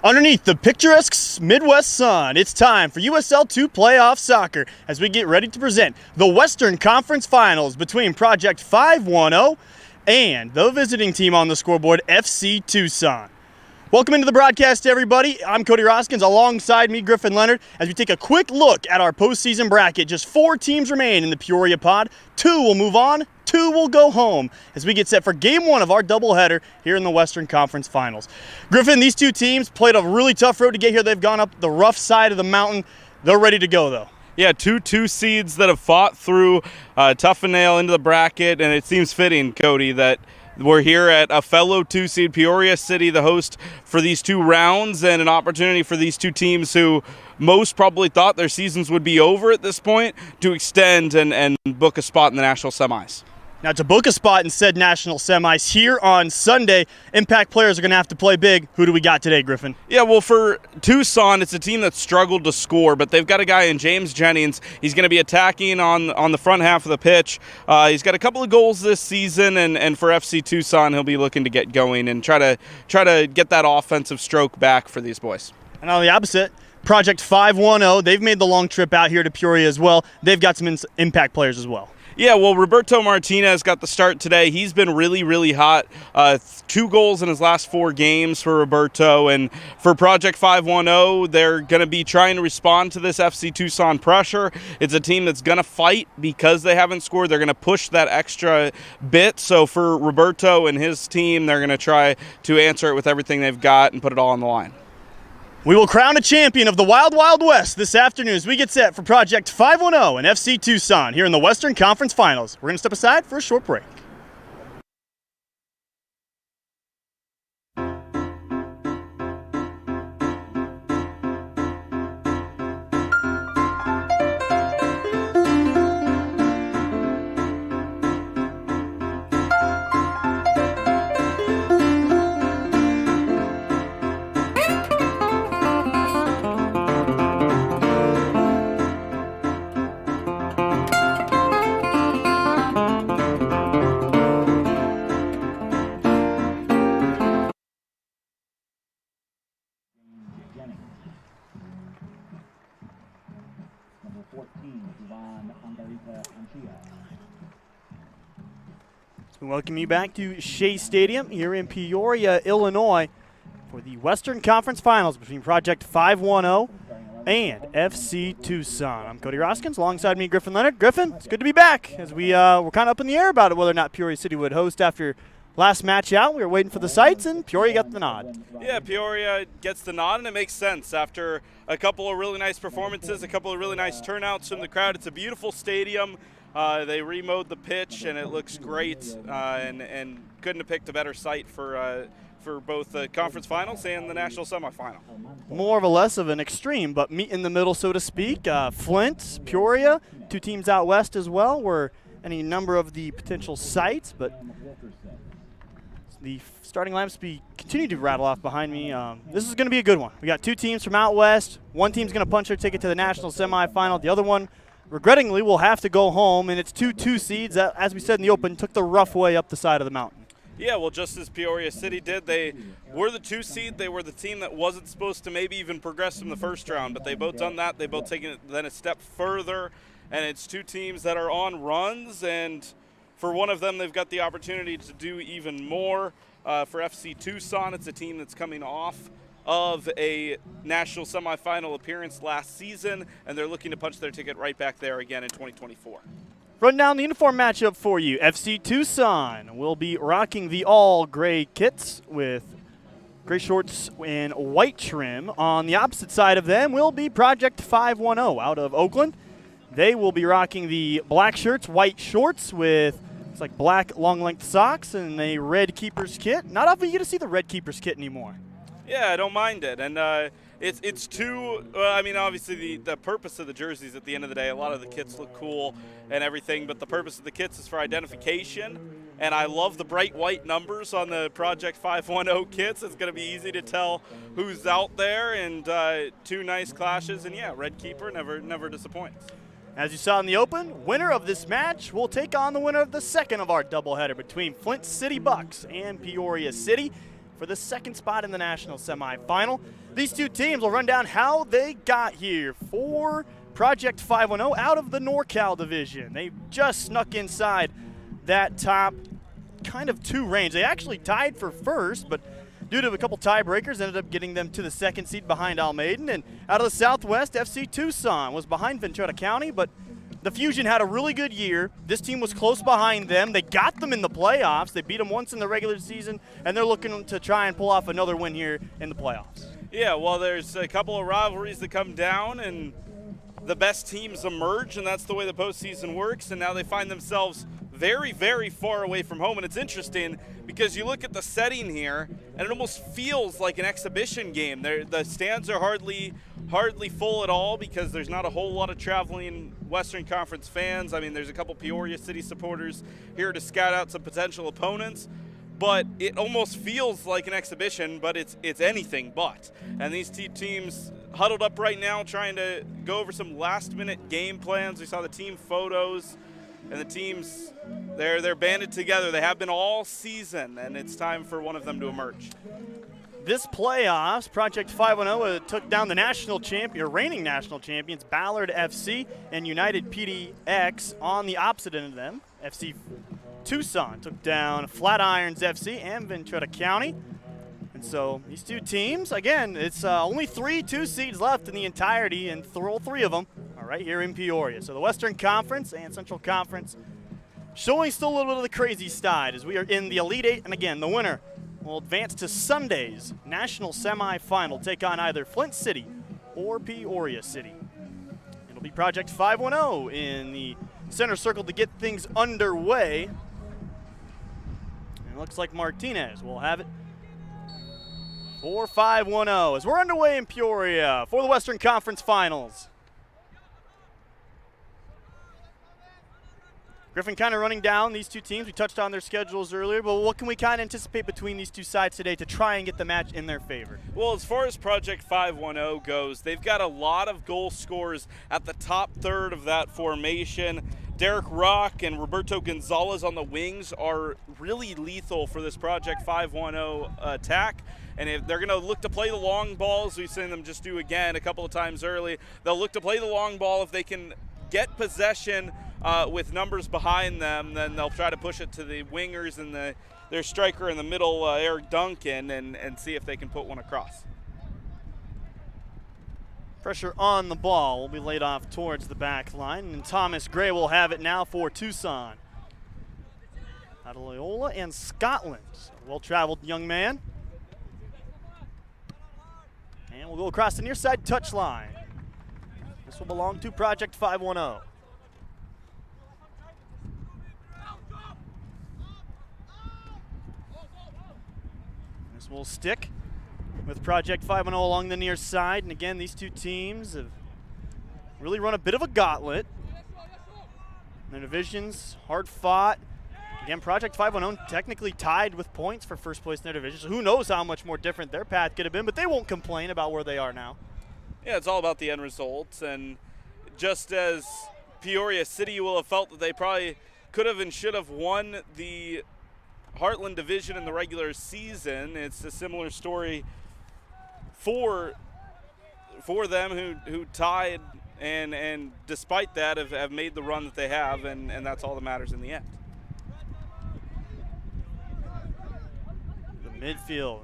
Underneath the picturesque Midwest sun, it's time for USL 2 playoff soccer as we get ready to present the Western Conference Finals between Project 510 and the visiting team on the scoreboard, FC Tucson. Welcome into the broadcast, everybody. I'm Cody Roskins, alongside me, Griffin Leonard, as we take a quick look at our postseason bracket. Just 4 teams remain in the Peoria pod. 2 will move on, 2 will go home as we get set for Game 1 of our doubleheader here in the Western Conference Finals. Griffin, these 2 teams played a really tough road to get here. They've gone up the rough side of the mountain. They're ready to go, though. Yeah, two seeds that have fought through tough and nail into the bracket, and it seems fitting, Cody, that we're here at a fellow 2-seed Peoria City, the host for these 2 rounds, and an opportunity for these 2 teams who most probably thought their seasons would be over at this point to extend and book a spot in the national semis. Now, to book a spot in said national semis here on Sunday, Impact players are going to have to play big. Who do we got today, Griffin? Yeah, well, for Tucson, it's a team that struggled to score, but they've got a guy in James Jennings. He's going to be attacking on the front half of the pitch. He's got a couple of goals this season, and for FC Tucson, he'll be looking to get going and try to get that offensive stroke back for these boys. And on the opposite, Project 510, they've made the long trip out here to Peoria as well. They've got some Impact players as well. Yeah, well, Roberto Martinez got the start today. He's been really, really hot. 2 goals in his last 4 games for Roberto. And for Project 510, they're going to be trying to respond to this FC Tucson pressure. It's a team that's going to fight because they haven't scored. They're going to push that extra bit. So for Roberto and his team, they're going to try to answer it with everything they've got and put it all on the line. We will crown a champion of the Wild Wild West this afternoon as we get set for Project 510 and FC Tucson here in the Western Conference Finals. We're going to step aside for a short break. We welcome you back to Shea Stadium here in Peoria, Illinois for the Western Conference Finals between Project 510 and FC Tucson. I'm Cody Roskins, alongside me, Griffin Leonard. Griffin, it's good to be back as we're kind of up in the air about it, whether or not Peoria City would host after last match out. We were waiting for the sites, and Peoria got the nod. Yeah, Peoria gets the nod, and it makes sense. After a couple of really nice performances, a couple of really nice turnouts from the crowd, it's a beautiful stadium. They remowed the pitch, and it looks great, and couldn't have picked a better site for both the conference finals and the national semifinal. More of a less of an extreme, but meet in the middle, so to speak. Flint, Peoria, 2 teams out west as well, were any number of the potential sites, but the starting lineups continue to rattle off behind me. This is going to be a good one. We got 2 teams from out west. One team's going to punch their ticket to the national semifinal. The other one, regrettingly, will have to go home, and it's 2 seeds that, as we said in the open, took the rough way up the side of the mountain. Yeah, well, just as Peoria City did, they were the 2 seed. They were the team that wasn't supposed to maybe even progress from the first round, but they both done that. They both taken it then a step further, and it's 2 teams that are on runs, and for one of them, they've got the opportunity to do even more. For FC Tucson, it's a team that's coming off of a national semifinal appearance last season, and they're looking to punch their ticket right back there again in 2024. Run down the uniform matchup for you. FC Tucson will be rocking the all-gray kits with gray shorts and white trim. On the opposite side of them will be Project 510 out of Oakland. They will be rocking the black shirts, white shorts with it's like black long-length socks and a red keeper's kit. Not often you get to see the red keeper's kit anymore. Yeah, I don't mind it, and it's too. I mean, obviously the purpose of the jerseys at the end of the day, a lot of the kits look cool and everything, but the purpose of the kits is for identification. And I love the bright white numbers on the Project 510 kits. It's going to be easy to tell who's out there, and 2 nice clashes, and yeah, red keeper never disappoints. As you saw in the open, winner of this match will take on the winner of the second of our doubleheader between Flint City Bucks and Peoria City for the second spot in the national semifinal. these two teams will run down how they got here for Project 510 out of the NorCal division. They just snuck inside that top kind of 2 range. They actually tied for first, but due to a couple tiebreakers, ended up getting them to the 2nd seed behind Almaden. And out of the Southwest, FC Tucson was behind Ventura County, but the Fusion had a really good year. This team was close behind them. They got them in the playoffs. They beat them once in the regular season, and they're looking to try and pull off another win here in the playoffs. Yeah, well, there's a couple of rivalries that come down, and the best teams emerge, and that's the way the postseason works. And now they find themselves very, very far away from home. And it's interesting because you look at the setting here, and it almost feels like an exhibition game. The stands are hardly full at all because there's not a whole lot of traveling Western Conference fans. I mean, there's a couple Peoria City supporters here to scout out some potential opponents. But it almost feels like an exhibition, but it's anything but. And these two teams huddled up right now trying to go over some last-minute game plans. We saw the team photos, and the teams, they're banded together. They have been all season, and it's time for one of them to emerge. This playoffs, Project 510 took down the national champion, or reigning national champions, Ballard FC and United PDX on the opposite end of them. FC Tucson took down Flatirons FC and Ventura County. And so these two teams, again, it's only 3 2 seeds left in the entirety, and all 3 of them are right here in Peoria. So the Western Conference and Central Conference showing still a little bit of the crazy side as we are in the Elite 8. And again, the winner will advance to Sunday's National Semifinal, take on either Flint City or Peoria City. It'll be Project 510 in the center circle to get things underway. And it looks like Martinez will have it for 510 as we're underway in Peoria for the Western Conference Finals. Griffin kind of running down these two teams. We touched on their schedules earlier, but what can we kind of anticipate between these two sides today to try and get the match in their favor? Well, as far as Project 510 goes, they've got a lot of goal scorers at the top third of that formation. Derek Rock and Roberto Gonzalez on the wings are really lethal for this Project 510 attack. And if they're going to look to play the long ball, as we've seen them just do again a couple of times early, they'll look to play the long ball. If they can get possession with numbers behind them, then they'll try to push it to the wingers and their striker in the middle, Eric Duncan, and see if they can put one across. Pressure on the ball will be laid off towards the back line, and Thomas Gray will have it now for Tucson. Out of Loyola and Scotland. Well-traveled young man. And we'll go across the near side touch line. This will belong to Project 510. This will stick with Project 510 along the near side. And again, these two teams have really run a bit of a gauntlet. Their divisions, hard fought. Again, Project 510 technically tied with points for first place in their division. So who knows how much more different their path could have been, but they won't complain about where they are now. Yeah, it's all about the end results. And just as Peoria City will have felt that they probably could have and should have won the Heartland division in the regular season, it's a similar story for them who tied and despite that have made the run that they have, and that's all that matters in the end. The midfield.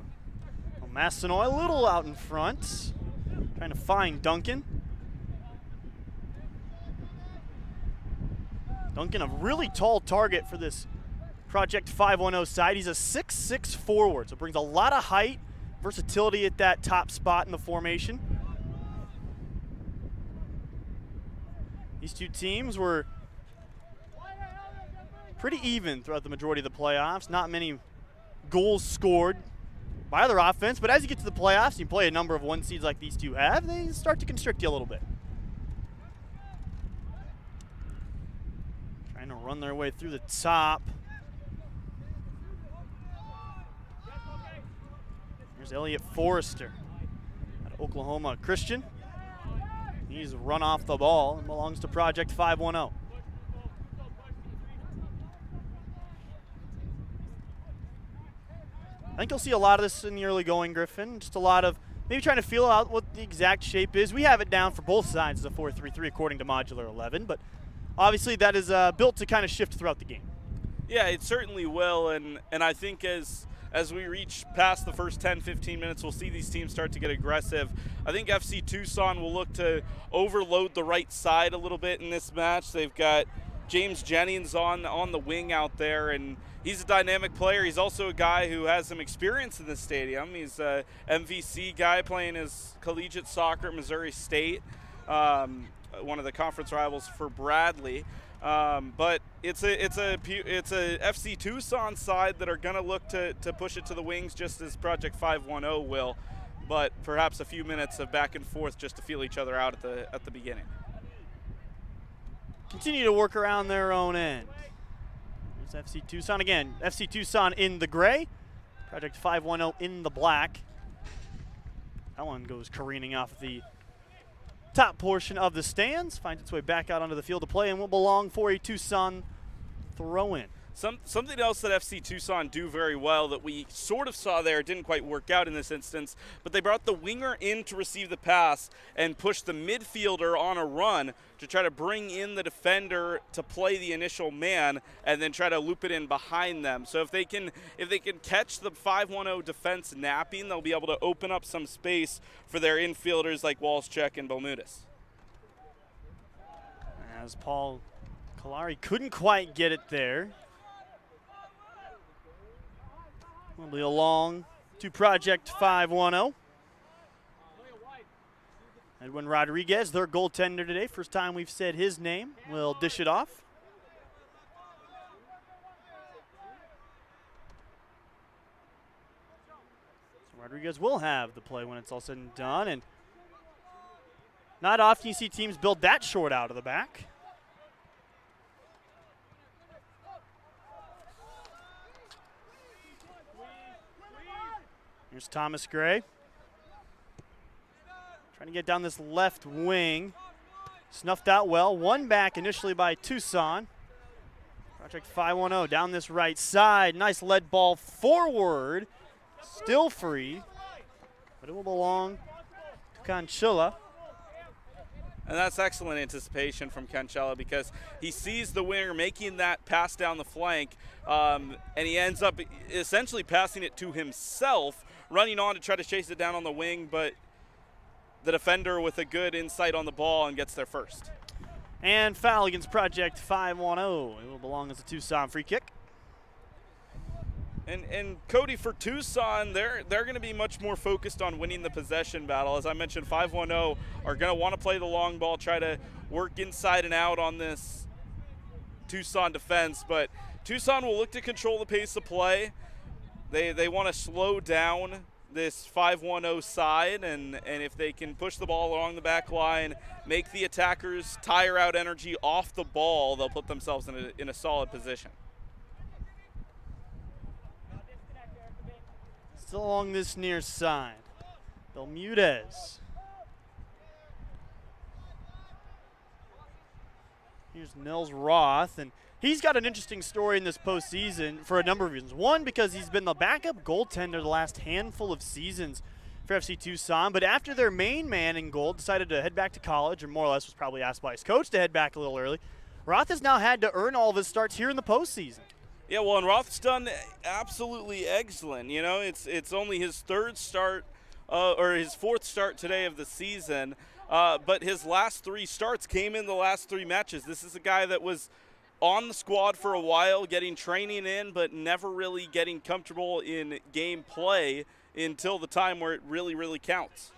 Massenoy a little out in front, trying to find Duncan. Duncan, a really tall target for this Project 510 side. He's a 6'6" forward, so brings a lot of height, versatility at that top spot in the formation. These two teams were pretty even throughout the majority of the playoffs. Not many goals scored by either offense, but as you get to the playoffs, you play a number of one seeds like these two have, they start to constrict you a little bit. Trying to run their way through the top. Here's Elliot Forrester out of Oklahoma Christian. He's run off the ball and belongs to Project 510. I think you'll see a lot of this in the early going, Griffin. Just a lot of maybe trying to feel out what the exact shape is. We have it down for both sides as a 4-3-3 according to Modular 11, but obviously that is built to kind of shift throughout the game. Yeah, it certainly will, and I think as we reach past the first 10-15 minutes, we'll see these teams start to get aggressive. I think FC Tucson will look to overload the right side a little bit in this match. They've got James Jennings on the wing out there, and he's a dynamic player. He's also a guy who has some experience in the stadium. He's a MVC guy playing his collegiate soccer at Missouri State, one of the conference rivals for Bradley. But it's a FC Tucson side that are going to look to push it to the wings just as Project 510 will, but perhaps a few minutes of back and forth just to feel each other out at the beginning. Continue to work around their own end. There's FC Tucson again. FC Tucson in the gray, Project 510 in the black. That one goes careening off the top portion of the stands, finds its way back out onto the field of play, and will belong for a Tucson throw-in. Something else that FC Tucson do very well that we sort of saw there, didn't quite work out in this instance, but they brought the winger in to receive the pass and pushed the midfielder on a run to try to bring in the defender to play the initial man and then try to loop it in behind them. So if they can catch the 510 defense napping, they'll be able to open up some space for their infielders like Walschek and Belmudez. As Paul Kalari couldn't quite get it there. Will be along to Project 510. Edwin Rodriguez, their goaltender today. First time we've said his name. Will dish it off. So Rodriguez will have the play when it's all said and done. And not often you see teams build that short out of the back. Here's Thomas Gray. Trying to get down this left wing. Snuffed out well. One back initially by Tucson. Project 510 down this right side. Nice lead ball forward. Still free. But it will belong to Conchilla. And that's excellent anticipation from Conchella because he sees the winger making that pass down the flank, and he ends up essentially passing it to himself, running on to try to chase it down on the wing, but the defender with a good insight on the ball and gets there first. And foul against Project 510. It will belong as a Tucson free kick. And Cody, for Tucson, they're going to be much more focused on winning the possession battle. As I mentioned, 510 are going to want to play the long ball, try to work inside and out on this Tucson defense. But Tucson will look to control the pace of play. They want to slow down this 510 side, and if they can push the ball along the back line, make the attackers tire out energy off the ball, they'll put themselves in a solid position. Still along this near side. Belmudez. Here's Nils Roth, and he's got an interesting story in this postseason for a number of reasons. One, because he's been the backup goaltender the last handful of seasons for FC Tucson, but after their main man in goal decided to head back to college, or more or less was probably asked by his coach to head back a little early, Roth has now had to earn all of his starts here in the postseason. Yeah, well, and Roth's done absolutely excellent. You know, it's only his third start or his fourth start today of the season, but his last three starts came in the last three matches. This is a guy that was on the squad for a while, getting training in, but never really getting comfortable in game play until the time where it really, really counts.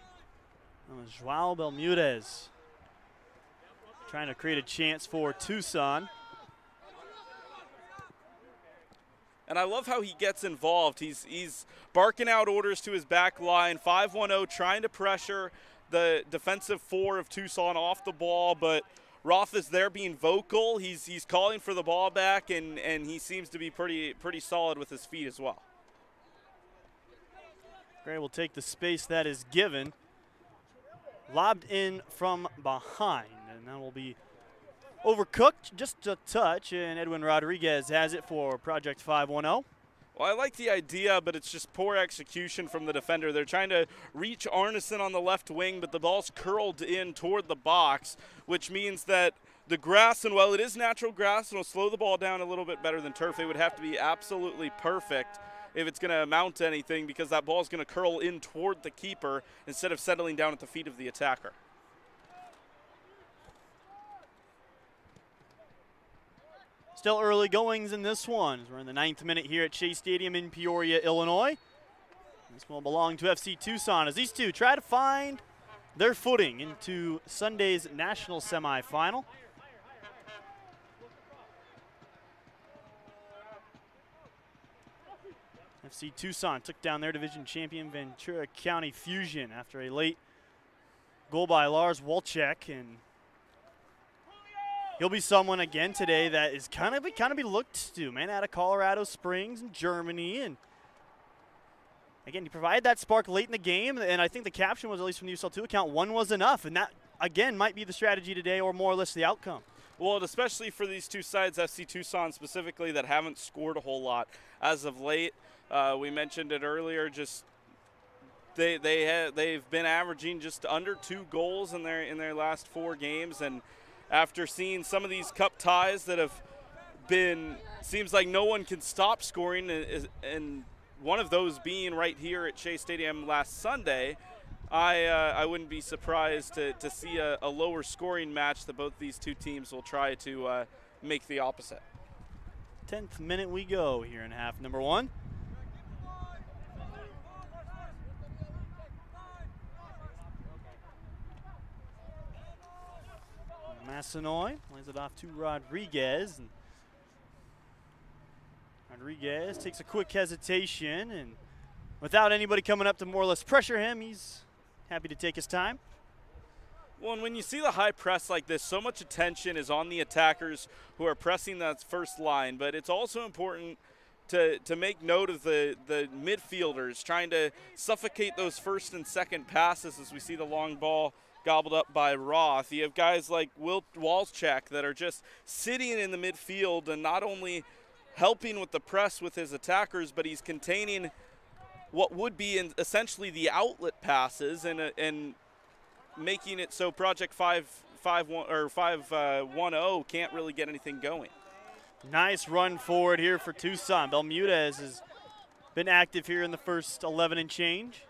Joao Belmudez trying to create a chance for Tucson. And I love how he gets involved. He's barking out orders to his back line. 510 trying to pressure the defensive four of Tucson off the ball, but Roth is there being vocal. He's calling for the ball back, and he seems to be pretty solid with his feet as well. Gray will take the space that is given. Lobbed in from behind, and that will be overcooked just a touch, and Edwin Rodriguez has it for Project 510. Well, I like the idea, but it's just poor execution from the defender. They're trying to reach Arneson on the left wing, but the ball's curled in toward the box, which means that the grass, and while it is natural grass, it'll slow the ball down a little bit better than turf. It would have to be absolutely perfect if it's going to amount to anything, because that ball is going to curl in toward the keeper instead of settling down at the feet of the attacker. Still early goings in this one. We're in the 9th minute here at Shea Stadium in Peoria, Illinois. This will belong to FC Tucson as these two try to find their footing into Sunday's National Semifinal. FC Tucson took down their division champion Ventura County Fusion after a late goal by Lars Walczek, and he'll be someone again today that is kind of be looked to, man, out of Colorado Springs and Germany. And again, he provided that spark late in the game, and I think the caption was, at least from the USL2 account, one was enough. And that, again, might be the strategy today, or more or less the outcome. Well, and especially for these two sides, FC Tucson specifically, that haven't scored a whole lot as of late. We mentioned it earlier, just they've been averaging just under 2 goals in their last 4 games, and after seeing some of these cup ties that have been, seems like no one can stop scoring, and one of those being right here at Shea Stadium last Sunday, I wouldn't be surprised to see a lower scoring match that both these two teams will try to make the opposite. 10th minute we go here in half number 1. Massenoy lays it off to Rodriguez, and Rodriguez takes a quick hesitation, and without anybody coming up to more or less pressure him, he's happy to take his time. Well, and when you see the high press like this, so much attention is on the attackers who are pressing that first line, but it's also important to make note of the midfielders trying to suffocate those first and second passes as we see the long ball gobbled up by Roth. You have guys like Walczek that are just sitting in the midfield and not only helping with the press with his attackers, but he's containing what would be essentially the outlet passes and making it so Project 510 can't really get anything going. Nice run forward here for Tucson. Bermudez has been active here in the first 11 and change.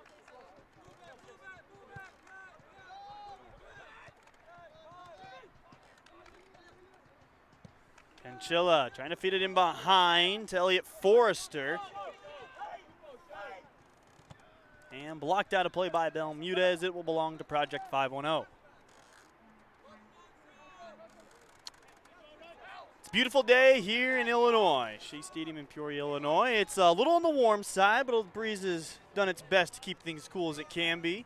Canchilla trying to feed it in behind to Elliot Forrester. And blocked out of play by Bermudez. It will belong to Project 510. It's a beautiful day here in Illinois. Shea Stadium in Peoria, Illinois. It's a little on the warm side, but the breeze has done its best to keep things cool as it can be.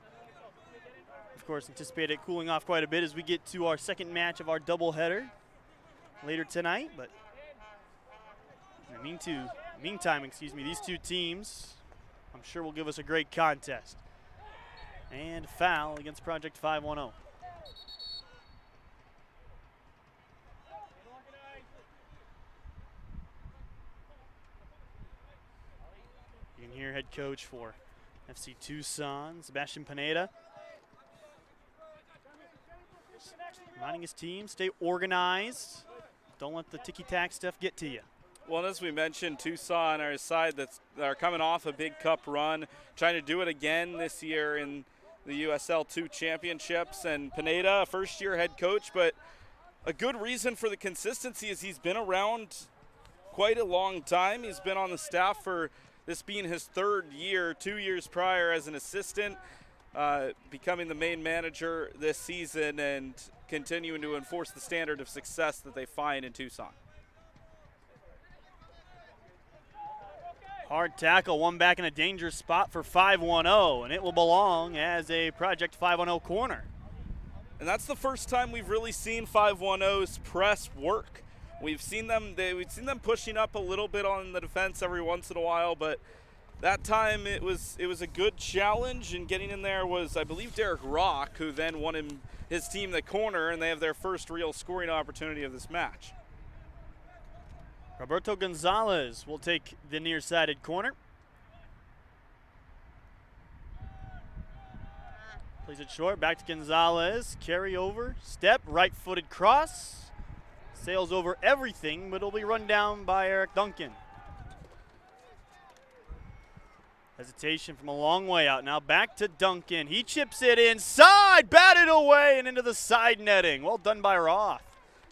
Of course, anticipate it cooling off quite a bit as we get to our second match of our doubleheader later tonight. But in the meantime, these two teams, I'm sure, will give us a great contest. And foul against Project 510. You can hear head coach for FC Tucson, Sebastian Pineda, reminding his team, stay organized. Don't let the ticky-tack stuff get to you. Well, as we mentioned, Tucson are a side that are coming off a big cup run, trying to do it again this year in the USL 2 championships. And Pineda, a first-year head coach, but a good reason for the consistency is he's been around quite a long time. He's been on the staff for this being his 3rd year, 2 years prior as an assistant, becoming the main manager this season and continuing to enforce the standard of success that they find in Tucson. Hard tackle, one back in a dangerous spot for 510, and it will belong as a Project 510 corner. And that's the first time we've really seen 510's press work. We've seen them pushing up a little bit on the defense every once in a while, but that time it was a good challenge, and getting in there was, I believe, Derek Rock, who then won his team the corner, and they have their first real scoring opportunity of this match. Roberto Gonzalez will take the near-sided corner. Plays it short, back to Gonzalez. Carry over, step, right-footed cross. Sails over everything, but it'll be run down by Eric Duncan. Hesitation from a long way out. Now back to Duncan. He chips it inside, batted away and into the side netting. Well done by Roth.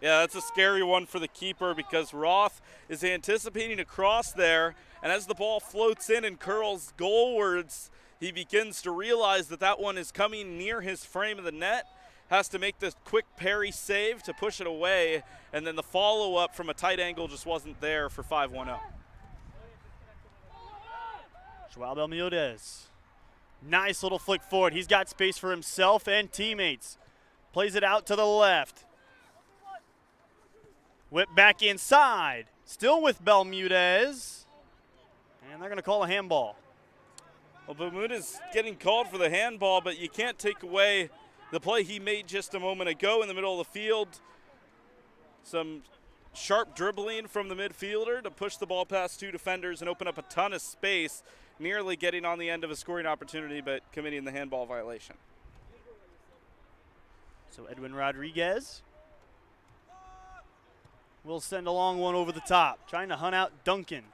Yeah, that's a scary one for the keeper because Roth is anticipating a cross there, and as the ball floats in and curls goalwards, he begins to realize that that one is coming near his frame of the net, has to make this quick parry save to push it away, and then the follow-up from a tight angle just wasn't there for 5-1-0. Joao Bermudez. Nice little flick forward. He's got space for himself and teammates. Plays it out to the left. Whip back inside. Still with Bermudez. And they're going to call a handball. Well, Bermudez getting called for the handball, but you can't take away the play he made just a moment ago in the middle of the field. Some sharp dribbling from the midfielder to push the ball past two defenders and open up a ton of space, nearly getting on the end of a scoring opportunity, but committing the handball violation. So Edwin Rodriguez will send a long one over the top, trying to hunt out Duncan.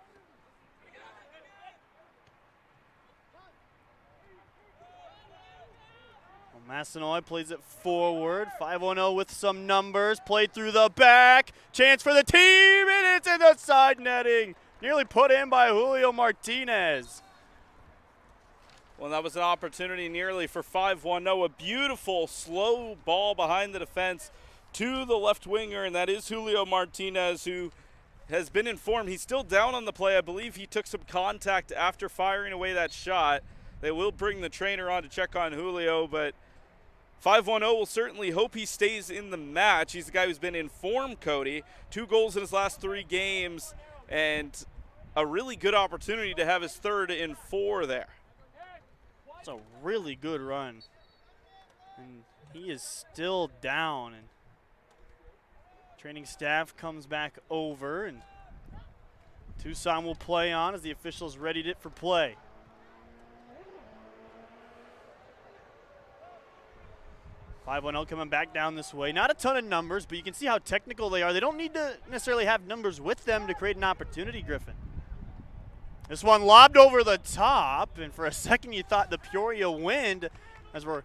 Masinoy plays it forward. 5-1-0 with some numbers. Played through the back. Chance for the team, and it's in the side netting. Nearly put in by Julio Martinez. Well, that was an opportunity nearly for 5-1-0. A beautiful slow ball behind the defense to the left winger, and that is Julio Martinez, who has been informed. He's still down on the play. I believe he took some contact after firing away that shot. They will bring the trainer on to check on Julio, but 5-1-0 will certainly hope he stays in the match. He's the guy who's been in form, Cody. 2 goals in his last 3 games, and a really good opportunity to have his third in 4 there. It's a really good run. And he is still down. And training staff comes back over, and Tucson will play on as the officials readied it for play. (5-1-0) coming back down this way. Not a ton of numbers, but you can see how technical they are. They don't need to necessarily have numbers with them to create an opportunity, Griffin. This one lobbed over the top, and for a second you thought the Peoria wind, as we're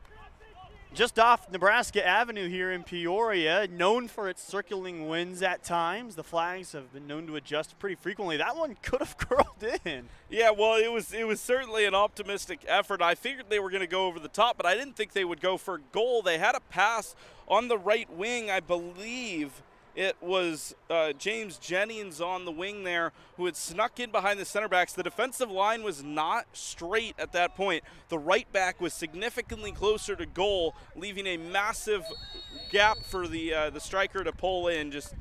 just off Nebraska Avenue here in Peoria, known for its circling winds at times. The flags have been known to adjust pretty frequently. That one could have curled in. Yeah, well, it was certainly an optimistic effort. I figured they were going to go over the top, but I didn't think they would go for a goal. They had a pass on the right wing, I believe. It was James Jennings on the wing there who had snuck in behind the center backs. The defensive line was not straight at that point. The right back was significantly closer to goal, leaving a massive gap for the striker to pull in. Just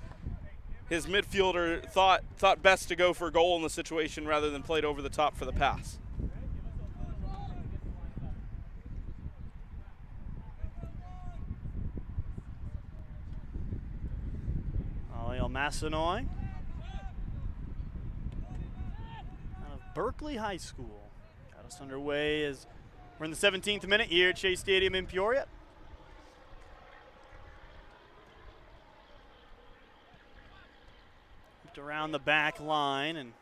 his midfielder thought best to go for a goal in the situation rather than played over the top for the pass. Masinoy out of Berkeley High School. Got us underway as we're in the 17th minute here at Shea Stadium in Peoria. Looked around the back line, and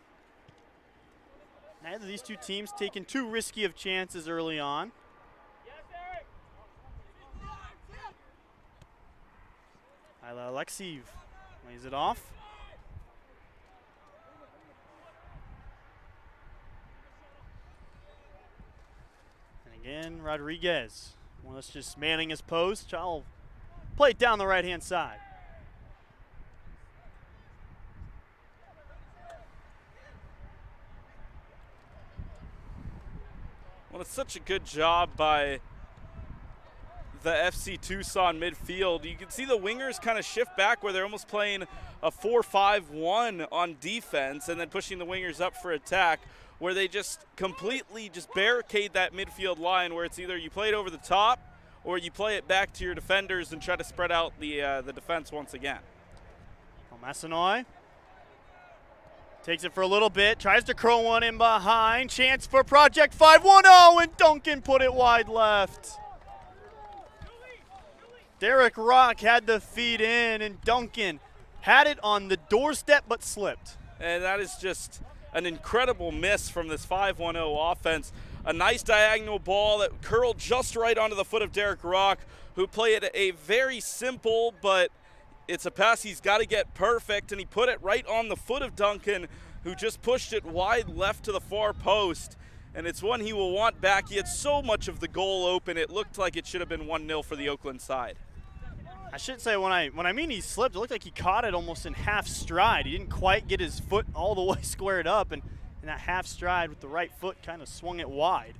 neither of these two teams taking too risky of chances early on. Ila Alexiev lays it off. And again, Rodriguez. Well, that's just manning his post. I'll play it down the right-hand side. Well, it's such a good job by the FC Tucson midfield. You can see the wingers kind of shift back where they're almost playing a 4-5-1 on defense and then pushing the wingers up for attack, where they just completely just barricade that midfield line, where it's either you play it over the top or you play it back to your defenders and try to spread out the defense once again. Masinoy Takes it for a little bit, tries to curl one in behind. Chance for Project 510, and Duncan put it wide left. Derek Rock had the feed in, and Duncan had it on the doorstep but slipped. And that is just an incredible miss from this 510 offense. A nice diagonal ball that curled just right onto the foot of Derek Rock, who played a very simple, but it's a pass he's got to get perfect, and he put it right on the foot of Duncan, who just pushed it wide left to the far post. And it's one he will want back. He had so much of the goal open, it looked like it should have been 1-0 for the Oakland side. I should say, when I mean he slipped, it looked like he caught it almost in half stride. He didn't quite get his foot all the way squared up, and in that half stride with the right foot kind of swung it wide.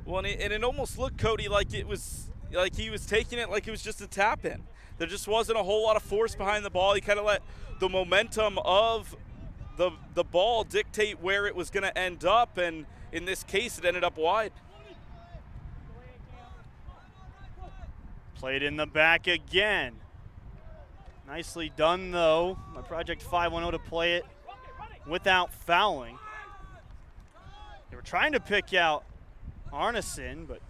Well, and it almost looked, Cody, like he was taking it like it was just a tap in. There just wasn't a whole lot of force behind the ball. He kind of let the momentum of the ball dictate where it was going to end up, and in this case, it ended up wide. Played in the back again. Nicely done, though, by Project 510 to play it without fouling. They were trying to pick out Arneson, but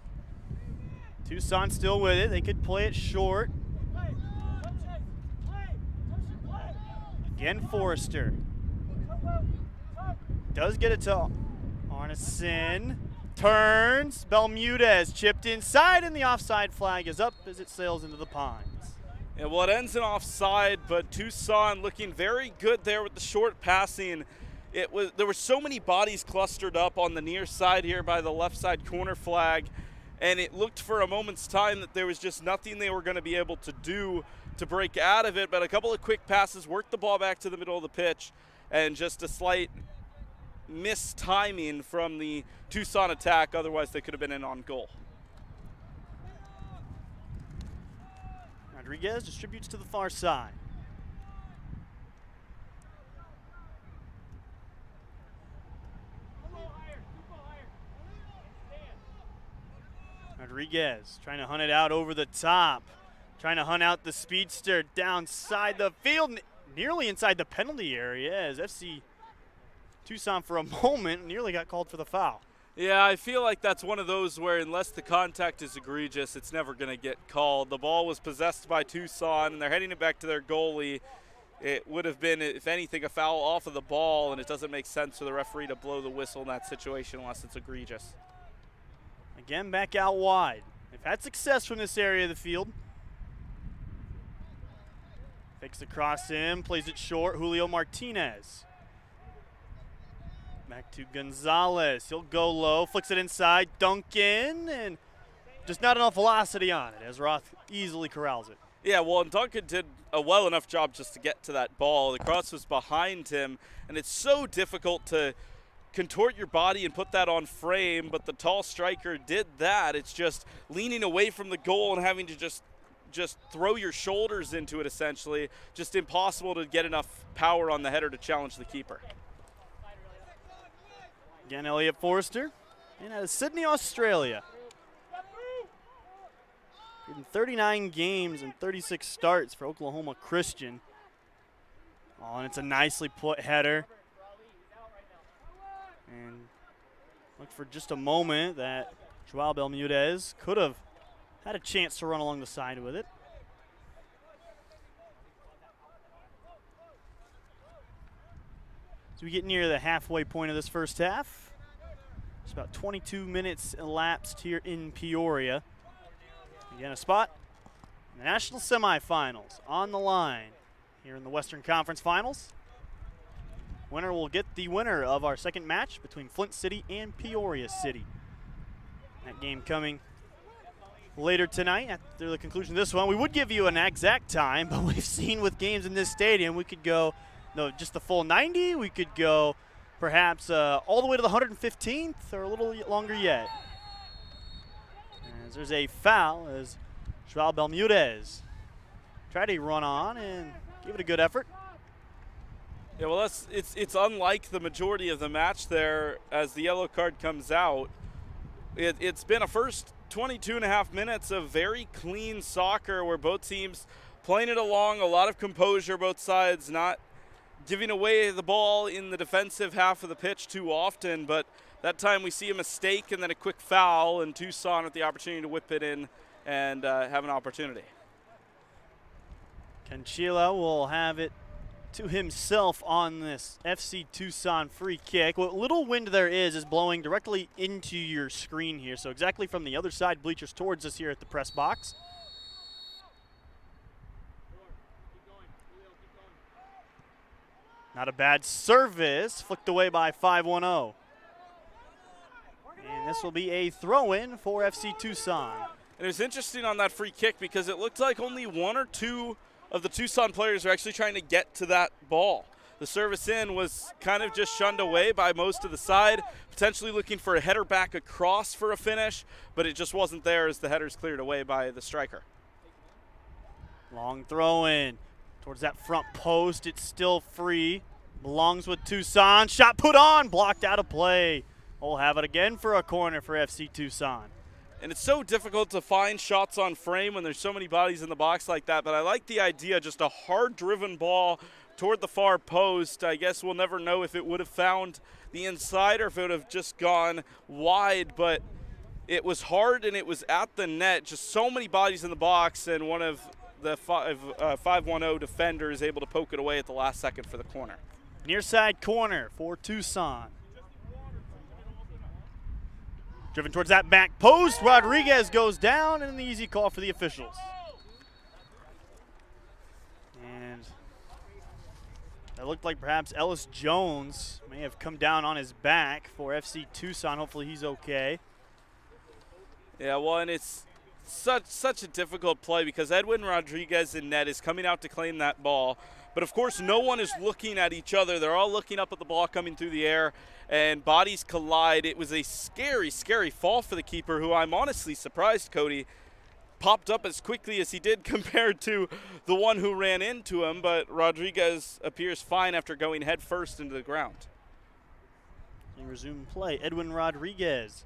Tucson still with it. They could play it short. Again, Forrester. Does get it to Arneson. Turns. Belmudez chipped inside, and the offside flag is up as it sails into the pines. Yeah, well, it ends in offside, but Tucson looking very good there with the short passing. There were so many bodies clustered up on the near side here by the left side corner flag, and it looked for a moment's time that there was just nothing they were going to be able to do to break out of it. But a couple of quick passes worked the ball back to the middle of the pitch, and just a slight mistiming from the Tucson attack. Otherwise, they could have been in on goal. Rodriguez distributes to the far side. Rodriguez trying to hunt it out over the top. Trying to hunt out the speedster downside the field, nearly inside the penalty area, as FC Tucson for a moment nearly got called for the foul. Yeah, I feel like that's one of those where unless the contact is egregious, it's never going to get called. The ball was possessed by Tucson, and they're heading it back to their goalie. It would have been, if anything, a foul off of the ball, and it doesn't make sense for the referee to blow the whistle in that situation unless it's egregious. Again, back out wide. They've had success from this area of the field. Fakes the cross in, plays it short. Julio Martinez. Back to Gonzalez. He'll go low, flicks it inside. Duncan, and just not enough velocity on it as Roth easily corrals it. Yeah, well, and Duncan did a well enough job just to get to that ball. The cross was behind him, and it's so difficult to contort your body and put that on frame, but the tall striker did that. It's just leaning away from the goal and having to just throw your shoulders into it, essentially. Just impossible to get enough power on the header to challenge the keeper. Again, Elliot Forrester, and out of Sydney, Australia. In 39 games and 36 starts for Oklahoma Christian. Oh, and it's a nicely put header. And look for just a moment that Joao Belmudez could have had a chance to run along the side with it. So we get near the halfway point of this first half. It's about 22 minutes elapsed here in Peoria. Again, a spot in the National Semifinals on the line here in the Western Conference Finals. Winner will get the winner of our second match between Flint City and Peoria City. That game coming later tonight after the conclusion of this one. We would give you an exact time, but we've seen with games in this stadium, we could go just the full 90. We could go perhaps all the way to the 115th or a little longer yet. As there's a foul as Joao Belmudez tried to run on and give it a good effort. Yeah, well, it's unlike the majority of the match there as the yellow card comes out. It's been a first 22 and a half minutes of very clean soccer where both teams playing it along, a lot of composure, both sides not giving away the ball in the defensive half of the pitch too often, but that time we see a mistake and then a quick foul, and Tucson with the opportunity to whip it in and have an opportunity. Conchila will have it to himself on this FC Tucson free kick. What little wind there is blowing directly into your screen here, so exactly from the other side bleachers towards us here at the press box. Not a bad service, flicked away by 5-1-0. And this will be a throw-in for FC Tucson. And it was interesting on that free kick because it looked like only one or two of the Tucson players are actually trying to get to that ball. The service in was kind of just shunned away by most of the side, potentially looking for a header back across for a finish, but it just wasn't there as the header's cleared away by the striker. Long throw in towards that front post. It's still free. Belongs with Tucson. Shot put on, blocked out of play. We'll have it again for a corner for FC Tucson. And it's so difficult to find shots on frame when there's so many bodies in the box like that, but I like the idea, just a hard-driven ball toward the far post. I guess we'll never know if it would have found the inside or if it would have just gone wide, but it was hard and it was at the net. Just so many bodies in the box, and one of the 5-1-0 defender is able to poke it away at the last second for the corner. Near side corner for Tucson. Driven towards that back post. Rodriguez goes down, and an easy call for the officials. And that looked like perhaps Ellis Jones may have come down on his back for FC Tucson. Hopefully he's okay. Yeah, well, and it's such a difficult play because Edwin Rodriguez in net is coming out to claim that ball. But, of course, no one is looking at each other. They're all looking up at the ball coming through the air, and bodies collide. It was a scary, scary fall for the keeper, who I'm honestly surprised, Cody, popped up as quickly as he did compared to the one who ran into him. But Rodriguez appears fine after going head first into the ground. And resume play. Edwin Rodriguez.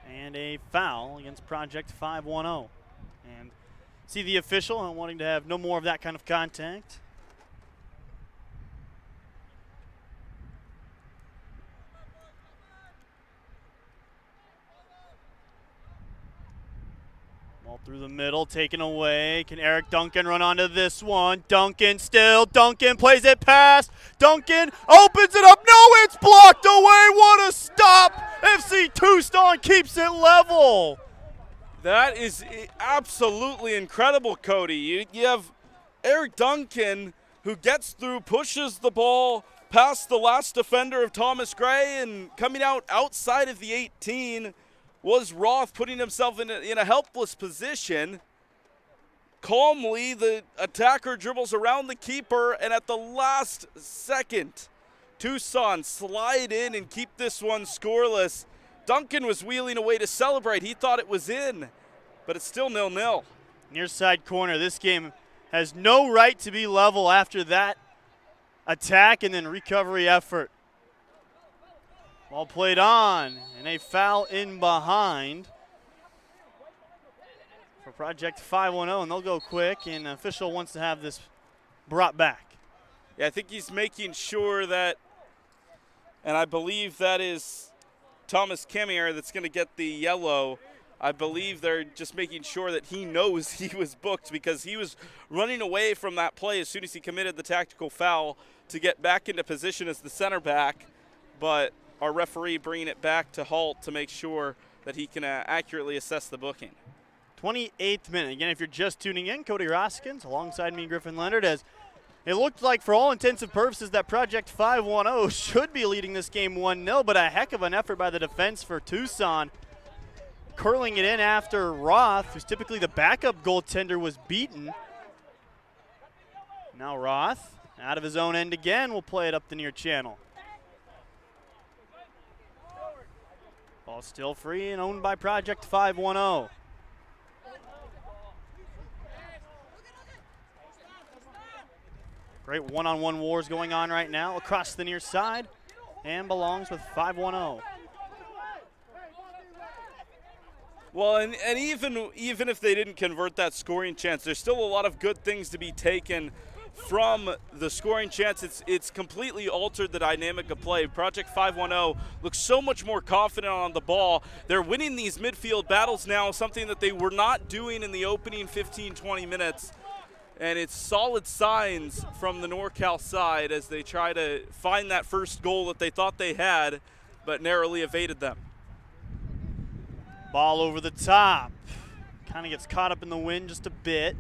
And a foul against Project 5-1-0. And see the official and wanting to have no more of that kind of contact. Ball through the middle, taken away. Can Eric Duncan run onto this one? Duncan still. Duncan plays it past. Duncan opens it up. No, it's blocked away. What a stop. FC Tucson keeps it level. That is absolutely incredible, Cody. You have Eric Duncan, who gets through, pushes the ball past the last defender of Thomas Gray, and coming out outside of the 18 was Roth, putting himself in a helpless position. Calmly, the attacker dribbles around the keeper, and at the last second, Tucson slide in and keep this one scoreless. Duncan was wheeling away to celebrate. He thought it was in, but it's still 0-0. Near side corner. This game has no right to be level after that attack and then recovery effort. Ball played on, and a foul in behind for Project 5-1-0, and they'll go quick, and the official wants to have this brought back. Yeah, I think he's making sure that, and I believe that is Thomas Kamier that's going to get the yellow. I believe they're just making sure that he knows he was booked, because he was running away from that play as soon as he committed the tactical foul to get back into position as the center back. But our referee bringing it back to halt to make sure that he can accurately assess the booking. 28th minute. Again, if you're just tuning in, Cody Roskins alongside me, Griffin Leonard, as it looked like for all intents and purposes that Project 5-1-0 should be leading this game 1-0, but a heck of an effort by the defense for Tucson, curling it in after Roth, who's typically the backup goaltender, was beaten. Now Roth, out of his own end again, will play it up the near channel. Ball still free and owned by Project 5-1-0. Great one-on-one wars going on right now across the near side, and belongs with 5-1-0. Well, and even if they didn't convert that scoring chance, there's still a lot of good things to be taken from the scoring chance. It's completely altered the dynamic of play. Project 510 looks so much more confident on the ball. They're winning these midfield battles now, something that they were not doing in the opening 15-20 minutes. And it's solid signs from the NorCal side as they try to find that first goal that they thought they had, but narrowly evaded them. Ball over the top. Kind of gets caught up in the wind just a bit.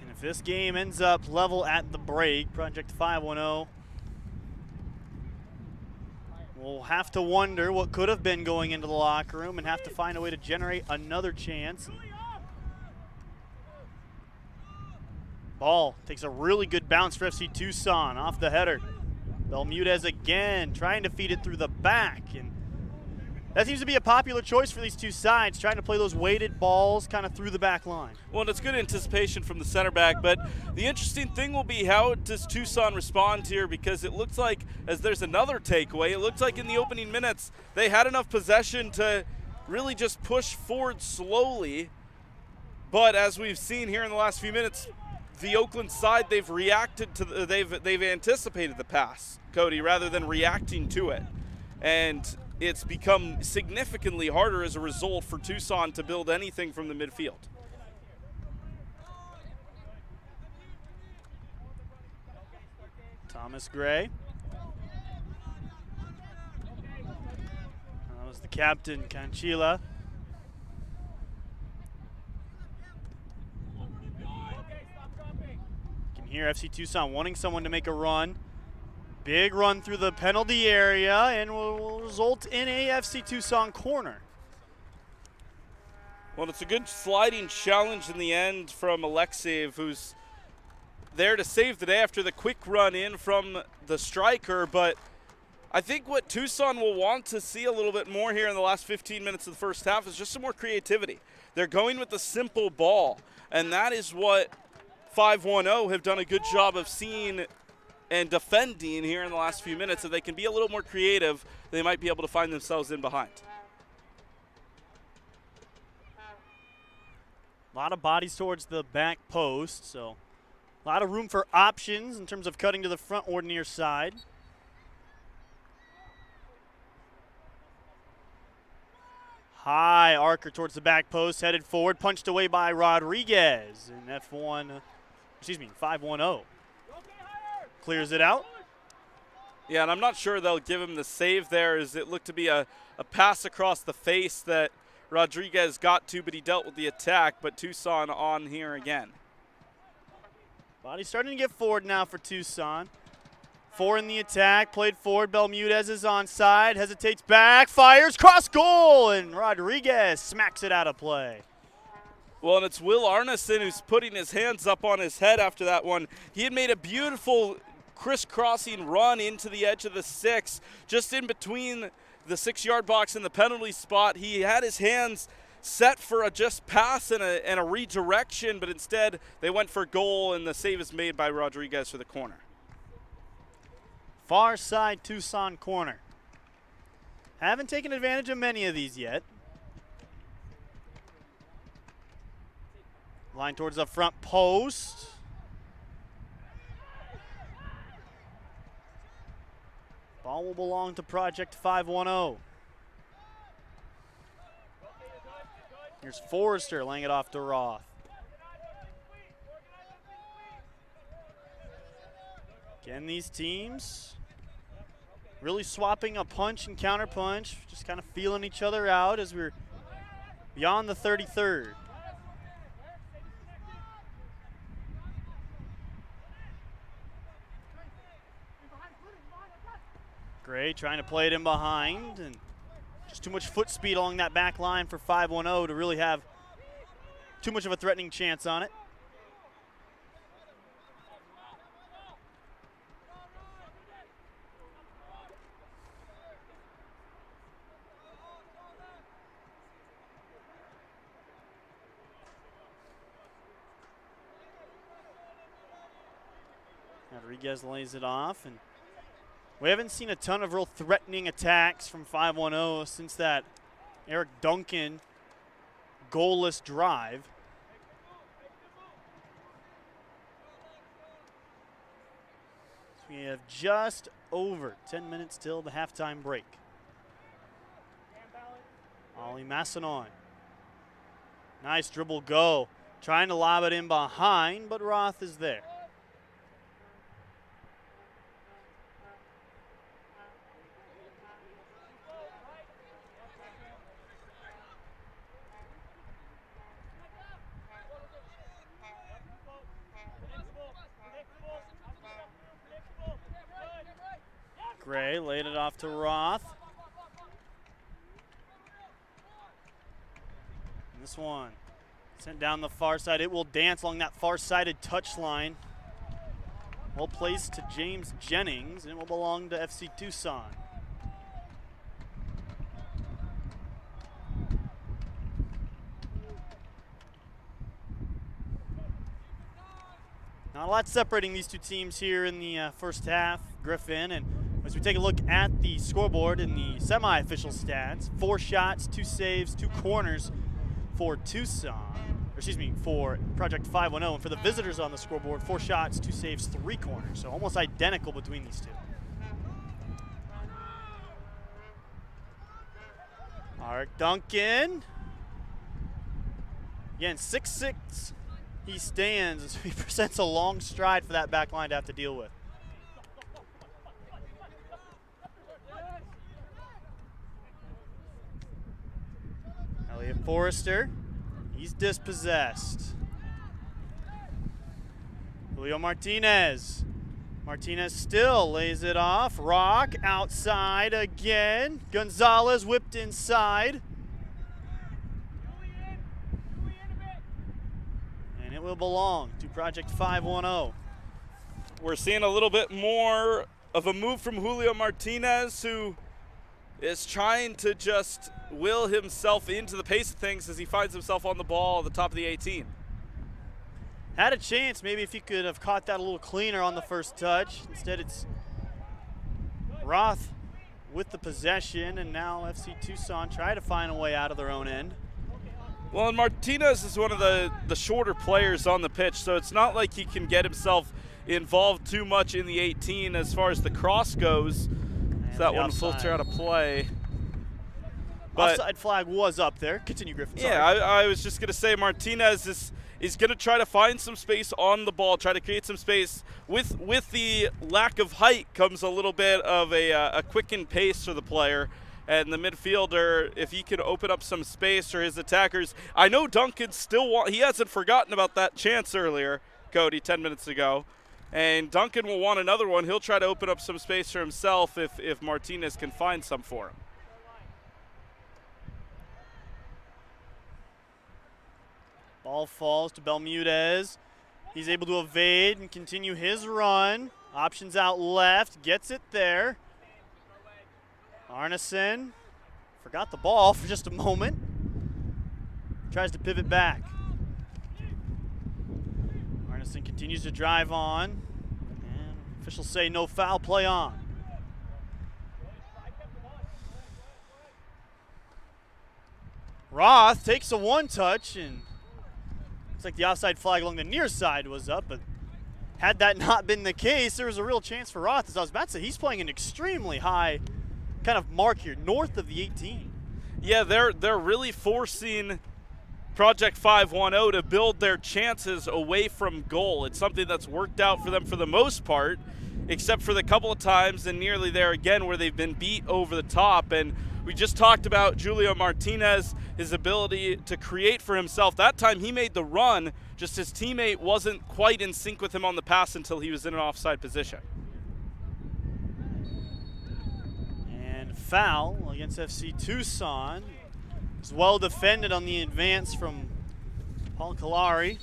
And if this game ends up level at the break, Project 510 will have to wonder what could have been going into the locker room and have to find a way to generate another chance. Ball takes a really good bounce for FC Tucson off the header. Bermudez again trying to feed it through the back, and that seems to be a popular choice for these two sides, trying to play those weighted balls kind of through the back line. Well, and it's good anticipation from the center back, but the interesting thing will be how does Tucson respond here, because it looks like, as there's another takeaway, it looks like in the opening minutes they had enough possession to really just push forward slowly, but as we've seen here in the last few minutes, the Oakland side, they've reacted to they've anticipated the pass, Cody, rather than reacting to it, and it's become significantly harder as a result for Tucson to build anything from the midfield. Thomas Gray. That was the captain, Canchila. Here, FC Tucson wanting someone to make a run. Big run through the penalty area and will result in a FC Tucson corner. Well, it's a good sliding challenge in the end from Alexeyev, who's there to save the day after the quick run in from the striker. But I think what Tucson will want to see a little bit more here in the last 15 minutes of the first half is just some more creativity. They're going with the simple ball, and that is what 510 have done a good job of seeing and defending here in the last few minutes. If they can be a little more creative, they might be able to find themselves in behind. A lot of bodies towards the back post, so a lot of room for options in terms of cutting to the front or near side. High arcer towards the back post, headed forward, punched away by Rodriguez. And 510 clears it out. Yeah, and I'm not sure they'll give him the save there, as it looked to be a pass across the face that Rodriguez got to, but he dealt with the attack. But Tucson on here again. Body starting to get forward now for Tucson. 4 in the attack, played forward. Bermudez is onside, hesitates back, fires, cross goal, and Rodriguez smacks it out of play. Well, and it's Will Arneson who's putting his hands up on his head after that one. He had made a beautiful crisscrossing run into the edge of the 6, just in between the 6-yard box and the penalty spot. He had his hands set for a just pass and a redirection, but instead they went for goal, and the save is made by Rodriguez for the corner. Far side Tucson corner. Haven't taken advantage of many of these yet. Line towards the front post. Ball will belong to Project 510. Here's Forrester laying it off to Roth. Again, these teams really swapping a punch and counter punch, just kind of feeling each other out as we're beyond the 33rd. Gray trying to play it in behind, and just too much foot speed along that back line for 510 to really have too much of a threatening chance on it. Rodriguez lays it off, and We haven't seen a ton of real threatening attacks from 510 since that Eric Duncan goalless drive. So we have just over 10 minutes till the halftime break. Ollie Massanon. Nice dribble go. Trying to lob it in behind, but Roth is there. Gray laid it off to Roth. And this one sent down the far side. It will dance along that far-sided touchline. Well placed to James Jennings, and it will belong to FC Tucson. Not a lot separating these two teams here in the first half, Griffin. And as we take a look at the scoreboard in the semi-official stats, 4 shots, 2 saves, 2 corners for Tucson, or excuse me, for Project 510. And for the visitors on the scoreboard, 4 shots, 2 saves, 3 corners. So almost identical between these two. Art Duncan. Again, 6'6". He stands as he presents a long stride for that back line to have to deal with. Elliot Forrester, he's dispossessed. Julio Martinez. Martinez still lays it off. Rock outside again. Gonzalez whipped inside. And it will belong to Project 510. We're seeing a little bit more of a move from Julio Martinez, who is trying to just will himself into the pace of things as he finds himself on the ball at the top of the 18. Had a chance, maybe if he could have caught that a little cleaner on the first touch. Instead, it's Roth with the possession, and now FC Tucson try to find a way out of their own end. Well, and Martinez is one of the shorter players on the pitch, so it's not like he can get himself involved too much in the 18 as far as the cross goes. So that one filter out of play. But offside flag was up there. Continue, Griffin. Sorry. Yeah, I was just going to say Martinez is going to try to find some space on the ball, try to create some space. With the lack of height comes a little bit of a quickened pace for the player. And the midfielder, if he can open up some space for his attackers. I know Duncan he hasn't forgotten about that chance earlier, Cody, 10 minutes ago. And Duncan will want another one. He'll try to open up some space for himself if Martinez can find some for him. Ball falls to Belmudez. He's able to evade and continue his run. Options out left, gets it there. Arneson forgot the ball for just a moment. Tries to pivot back. Arneson continues to drive on. And officials say no foul, play on. Roth takes a one-touch, and looks like the offside flag along the near side was up, but had that not been the case, there was a real chance for Roth. As I was about to say, he's playing an extremely high kind of mark here, north of the 18. Yeah, they're really forcing Project 510 to build their chances away from goal. It's something that's worked out for them for the most part, except for the couple of times and nearly there again where they've been beat over the top. And we just talked about Julio Martinez, his ability to create for himself. That time he made the run, just his teammate wasn't quite in sync with him on the pass until he was in an offside position. Foul against FC Tucson. It was well defended on the advance from Paul Kalari.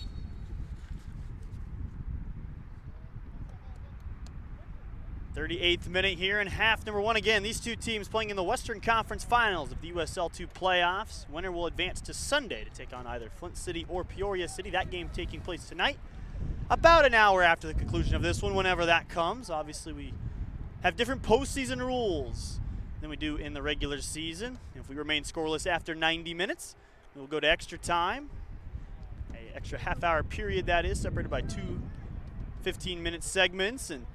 38th minute here in half number 1. Again, these two teams playing in the Western Conference Finals of the USL 2 playoffs. Winner will advance to Sunday to take on either Flint City or Peoria City. That game taking place tonight, about an hour after the conclusion of this one, whenever that comes. Obviously, we have different postseason rules than we do in the regular season. If we remain scoreless after 90 minutes, we'll go to extra time. An extra half-hour period, that is, separated by two 15-minute segments. And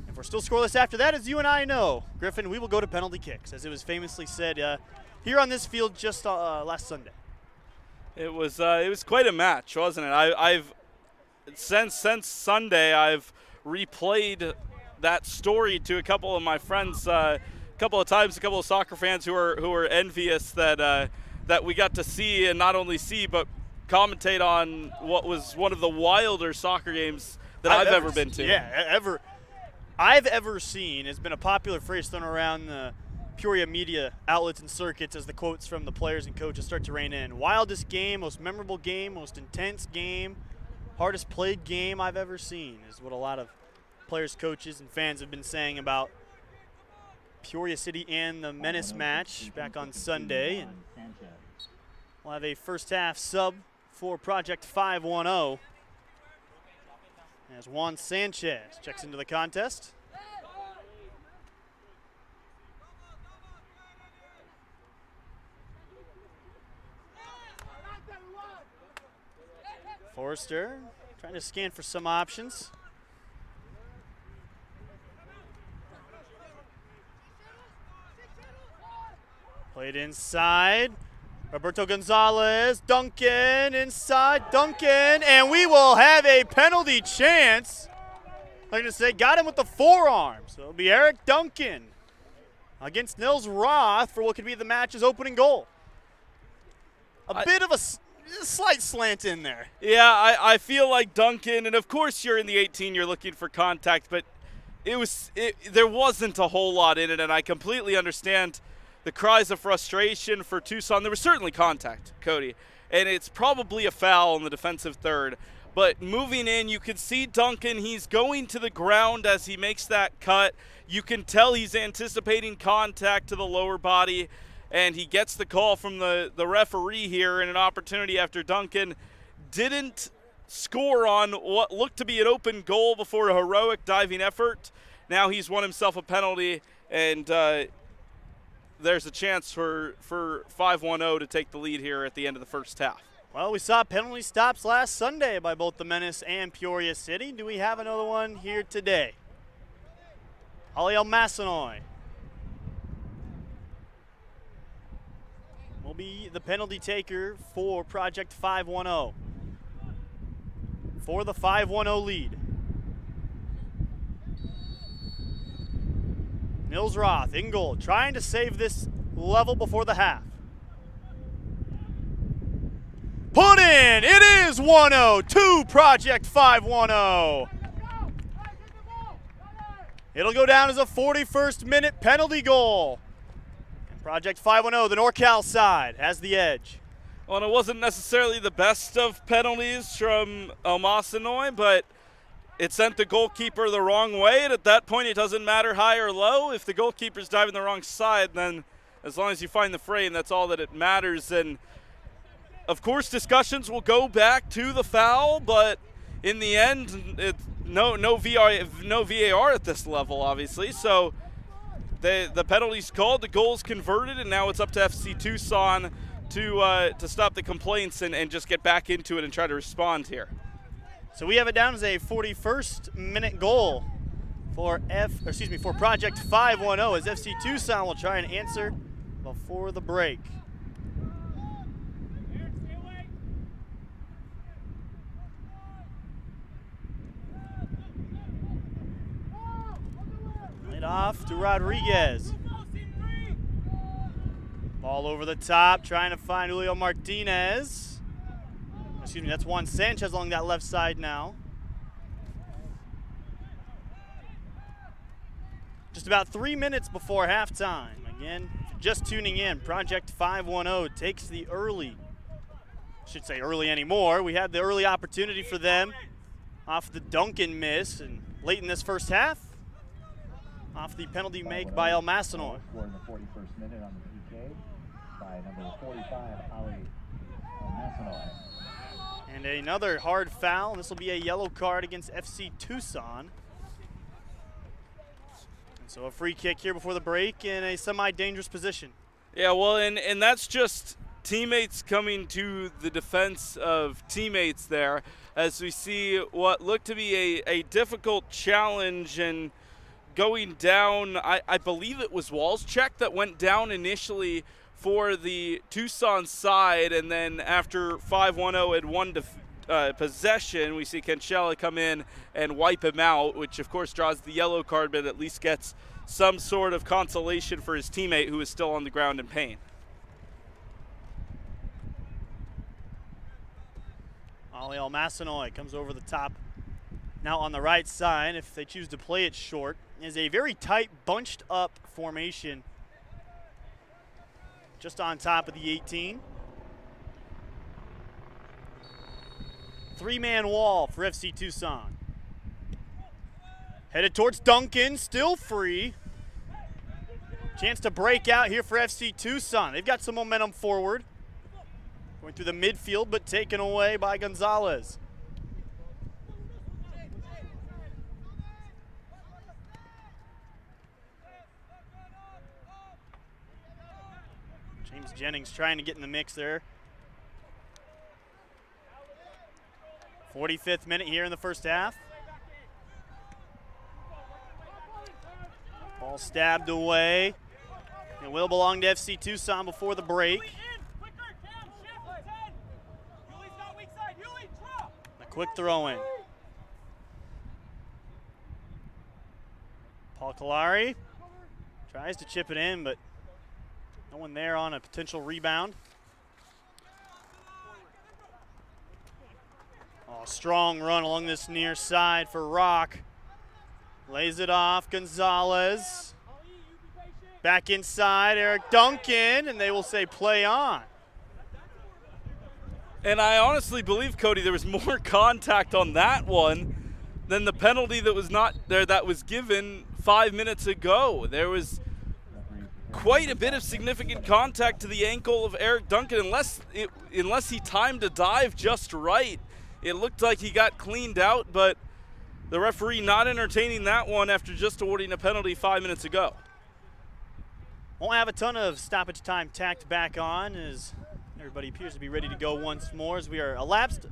if we're still scoreless after that, as you and I know, Griffin, we will go to penalty kicks, as it was famously said here on this field just last Sunday. It was quite a match, wasn't it? I've since Sunday, I've replayed that story to a couple of my friends a couple of times, a couple of soccer fans who are envious that we got to see, and not only see, but commentate on what was one of the wilder soccer games that I've ever been to. Yeah, I've ever seen. Has been a popular phrase thrown around the Peoria media outlets and circuits as the quotes from the players and coaches start to rain in. Wildest game, most memorable game, most intense game, hardest played game I've ever seen is what a lot of players, coaches, and fans have been saying about Peoria City and the Menace match back on Sunday. And we'll have a first half sub for Project 510 as Juan Sanchez checks into the contest. Forrester trying to scan for some options. Played inside. Roberto Gonzalez, Duncan inside, Duncan, and we will have a penalty chance. I'm going to say got him with the forearm. So it'll be Eric Duncan against Nils Roth for what could be the match's opening goal. A bit of a slight slant in there. Yeah, I feel like Duncan, and of course you're in the 18, you're looking for contact, but there wasn't a whole lot in it, and I completely understand the cries of frustration for Tucson. There was certainly contact, Cody, and it's probably a foul in the defensive third. But moving in, you can see Duncan, he's going to the ground as he makes that cut. You can tell he's anticipating contact to the lower body, and he gets the call from the referee here, and an opportunity after Duncan didn't score on what looked to be an open goal before a heroic diving effort. Now he's won himself a penalty, and there's a chance for 510 to take the lead here at the end of the first half. Well, we saw penalty stops last Sunday by both the Menace and Peoria City. Do we have another one here today? Ali El-Masanoy will be the penalty taker for Project 510 for the 510 lead. Nils Roth in goal, trying to save this level before the half. Put in, it is 1-0 to Project 510. It'll go down as a 41st minute penalty goal. And Project 510, the NorCal side, has the edge. Well, and it wasn't necessarily the best of penalties from El-Masanoy, but it sent the goalkeeper the wrong way, and at that point it doesn't matter high or low. If the goalkeeper's diving the wrong side, then as long as you find the frame, that's all that it matters. And of course discussions will go back to the foul, but in the end, it's no VAR at this level, obviously. So the penalty's called, the goal's converted, and now it's up to FC Tucson to stop the complaints and just get back into it and try to respond here. So we have it down as a 41st minute goal for Project 510 as FC Tucson will try and answer before the break. Laid off to Rodriguez. Ball over the top, trying to find Julio Martinez. Excuse me, that's Juan Sanchez along that left side now. Just about 3 minutes before halftime. Again, just tuning in, Project 510 takes the early, I should say early anymore. We had the early opportunity for them off the Duncan miss, and late in this first half, off the penalty make by El-Masanoy. Scored in the 41st minute on the PK by number 45, Ali El-Masanoy. And another hard foul. This will be a yellow card against FC Tucson. So a free kick here before the break in a semi-dangerous position. Yeah, well, and that's just teammates coming to the defense of teammates there, as we see what looked to be a difficult challenge and going down. I believe it was Walczek that went down initially for the Tucson side, and then after 5-1-0 had won possession, we see Cancella come in and wipe him out, which of course draws the yellow card, but at least gets some sort of consolation for his teammate who is still on the ground in pain. Ali Almasanoy comes over the top. Now on the right side, if they choose to play it short, is a very tight, bunched up formation just on top of the 18. Three-man wall for FC Tucson. Headed towards Duncan, still free. Chance to break out here for FC Tucson. They've got some momentum forward. Going through the midfield, but taken away by Gonzalez. James Jennings trying to get in the mix there. 45th minute here in the first half. Ball stabbed away. It will belong to FC Tucson before the break. A quick throw in. Paul Kalari tries to chip it in, but no one there on a potential rebound. Oh, strong run along this near side for Rock. Lays it off, Gonzalez. Back inside, Eric Duncan, and they will say play on. And I honestly believe, Cody, there was more contact on that one than the penalty that was not there that was given 5 minutes ago. There was quite a bit of significant contact to the ankle of Eric Duncan, unless he timed a dive just right. It looked like he got cleaned out, but the referee not entertaining that one after just awarding a penalty 5 minutes ago. Won't have a ton of stoppage time tacked back on as everybody appears to be ready to go once more as we are elapsed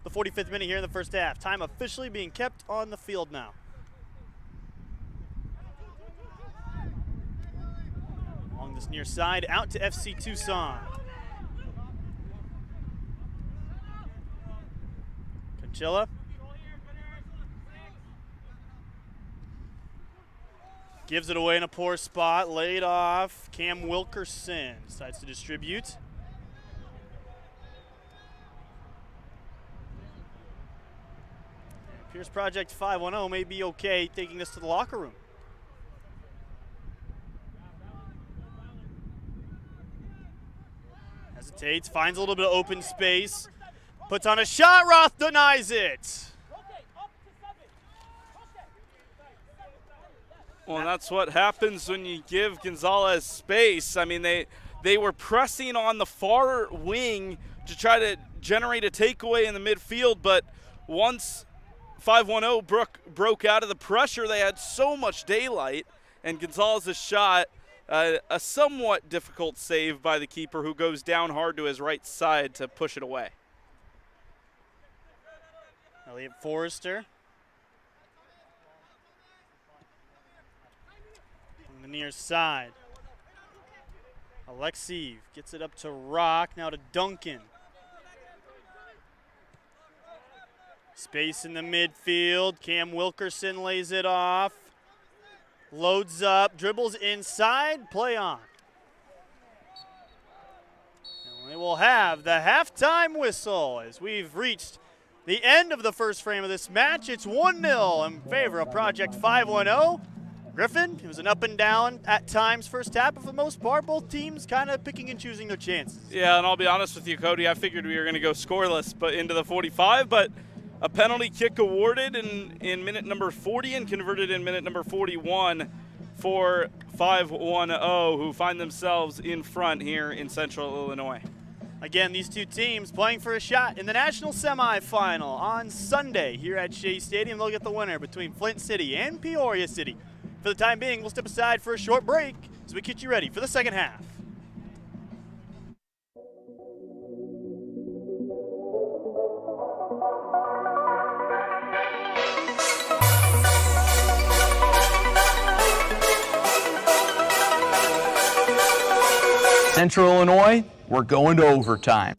the 45th minute here in the first half. Time officially being kept on the field now. Along this near side, out to FC Tucson. Conchilla. Gives it away in a poor spot, laid off. Cam Wilkerson decides to distribute. Pierce Project 510 may be okay taking this to the locker room. Hesitates, finds a little bit of open space. Puts on a shot, Roth denies it. Well, and that's what happens when you give Gonzalez space. I mean, they were pressing on the far wing to try to generate a takeaway in the midfield, but once 510 broke out of the pressure, they had so much daylight, and Gonzalez's shot, a somewhat difficult save by the keeper, who goes down hard to his right side to push it away. Elliot Forrester. On the near side. Alexiev gets it up to Rock, now to Duncan. Space in the midfield. Cam Wilkerson lays it off. Loads up, dribbles inside, play on. And we will have the halftime whistle as we've reached the end of the first frame of this match. It's 1-0 in favor of Project 510. Griffin, it was an up and down at times first half, but for the most part, both teams kind of picking and choosing their chances. Yeah, and I'll be honest with you, Cody, I figured we were going to go scoreless but into the 45, but a penalty kick awarded in minute number 40 and converted in minute number 41 for 510, who find themselves in front here in Central Illinois. Again, these two teams playing for a shot in the National Semifinal on Sunday here at Shea Stadium. They'll get the winner between Flint City and Peoria City. For the time being, we'll step aside for a short break as we get you ready for the second half. Central Illinois, we're going to overtime.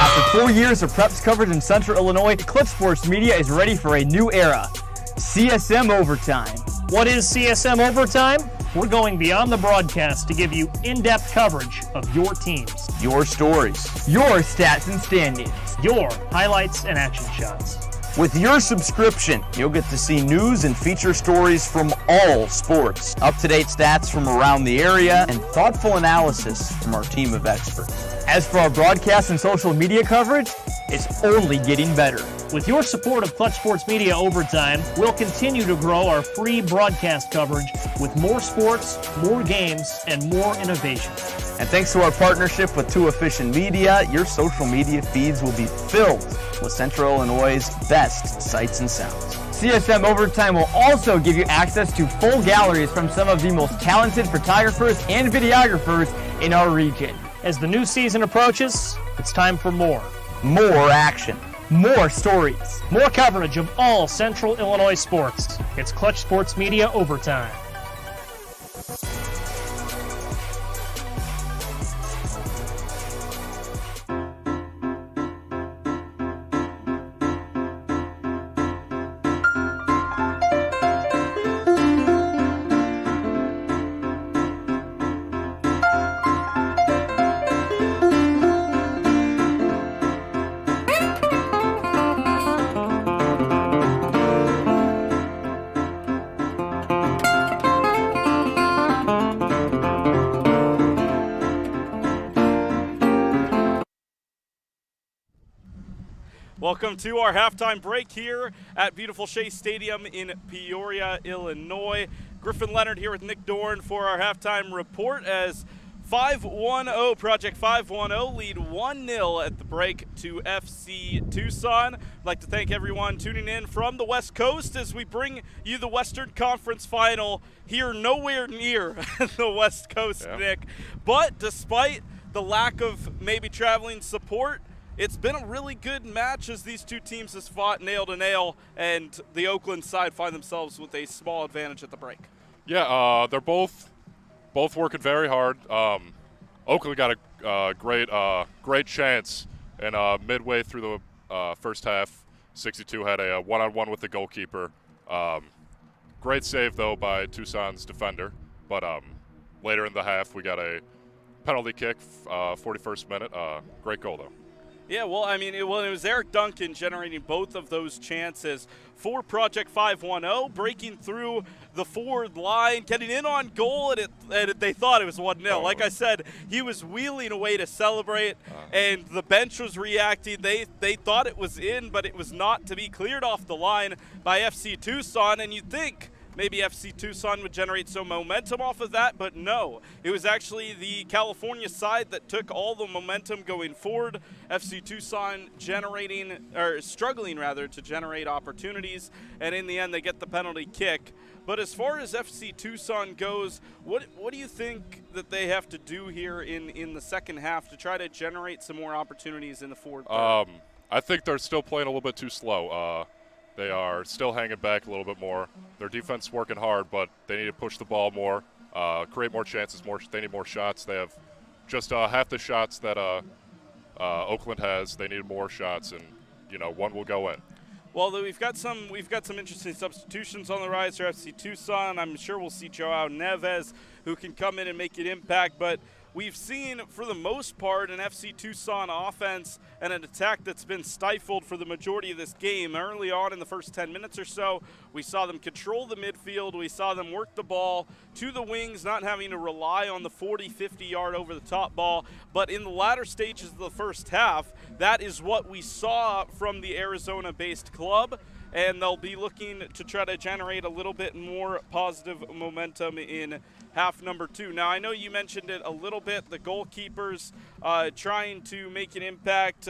After 4 years of preps coverage in Central Illinois, Clutch Sports Media is ready for a new era. CSM Overtime. What is CSM Overtime? We're going beyond the broadcast to give you in-depth coverage of your teams, Your stories. Your stats and standings. your highlights and action shots. With your subscription, you'll get to see news and feature stories from all sports, up-to-date stats from around the area, and thoughtful analysis from our team of experts. As for our broadcast and social media coverage, it's only getting better. With your support of Clutch Sports Media Overtime, we'll continue to grow our free broadcast coverage with more sports, more games, and more innovation. And thanks to our partnership with Too Efficient Media, your social media feeds will be filled with Central Illinois' best sights and sounds. CSM Overtime will also give you access to full galleries from some of the most talented photographers and videographers in our region. As the new season approaches, it's time for more. More action, more stories. More coverage of all Central Illinois sports. It's Clutch Sports Media Overtime. Welcome to our halftime break here at beautiful Shea Stadium in Peoria, Illinois. Griffin Leonard here with Nick Dorn for our halftime report as Project 510 lead 1-0 at the break to FC Tucson. I'd like to thank everyone tuning in from the West Coast as we bring you the Western Conference Final here nowhere near the West Coast, Nick. But despite the lack of maybe traveling support, it's been a really good match as these two teams have fought nail to nail, and the Oakland side find themselves with a small advantage at the break. Yeah, they're both working very hard. Oakland got a great chance, and midway through the first half, 62 had a one-on-one with the goalkeeper. Great save though by Tucson's defender, but later in the half we got a penalty kick, 41st minute. Great goal though. Yeah, well, I mean, it was Eric Duncan generating both of those chances for Project 510, breaking through the forward line, getting in on goal, and they thought it was 1-0. Like I said, he was wheeling away to celebrate, and the bench was reacting. They thought it was in, but it was not, to be cleared off the line by FC Tucson, and you'd think maybe FC Tucson would generate some momentum off of that, but no. It was actually the California side that took all the momentum going forward. FC Tucson struggling to generate opportunities, and in the end they get the penalty kick. But as far as FC Tucson goes, what do you think that they have to do here in the second half to try to generate some more opportunities in the forward third? I think they're still playing a little bit too slow. They are still hanging back a little bit more. Their defense working hard, but they need to push the ball more, create more chances. They need more shots. They have just half the shots that Oakland has. They need more shots, and one will go in. Well, we've got some interesting substitutions on the rise for FC Tucson. I'm sure we'll see Joao Neves, who can come in and make an impact, but we've seen, for the most part, an FC Tucson offense and an attack that's been stifled for the majority of this game. Early on in the first 10 minutes or so, we saw them control the midfield. We saw them work the ball to the wings, not having to rely on the 40, 50-yard over-the-top ball. But in the latter stages of the first half, that is what we saw from the Arizona-based club. and they'll be looking to try to generate a little bit more positive momentum in half number 2. Now, I know you mentioned it a little bit, the goalkeepers trying to make an impact.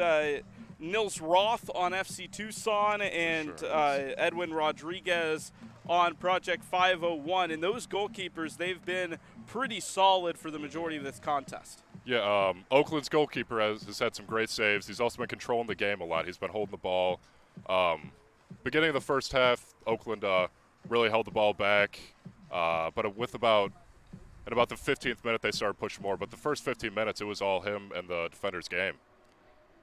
Nils Roth on FC Tucson and Edwin Rodriguez on Project 501. And those goalkeepers, they've been pretty solid for the majority of this contest. Yeah, Oakland's goalkeeper has had some great saves. He's also been controlling the game a lot. He's been holding the ball. Beginning of the first half, Oakland really held the ball back. But at about the 15th minute, they started pushing more. But the first 15 minutes, it was all him and the defender's game.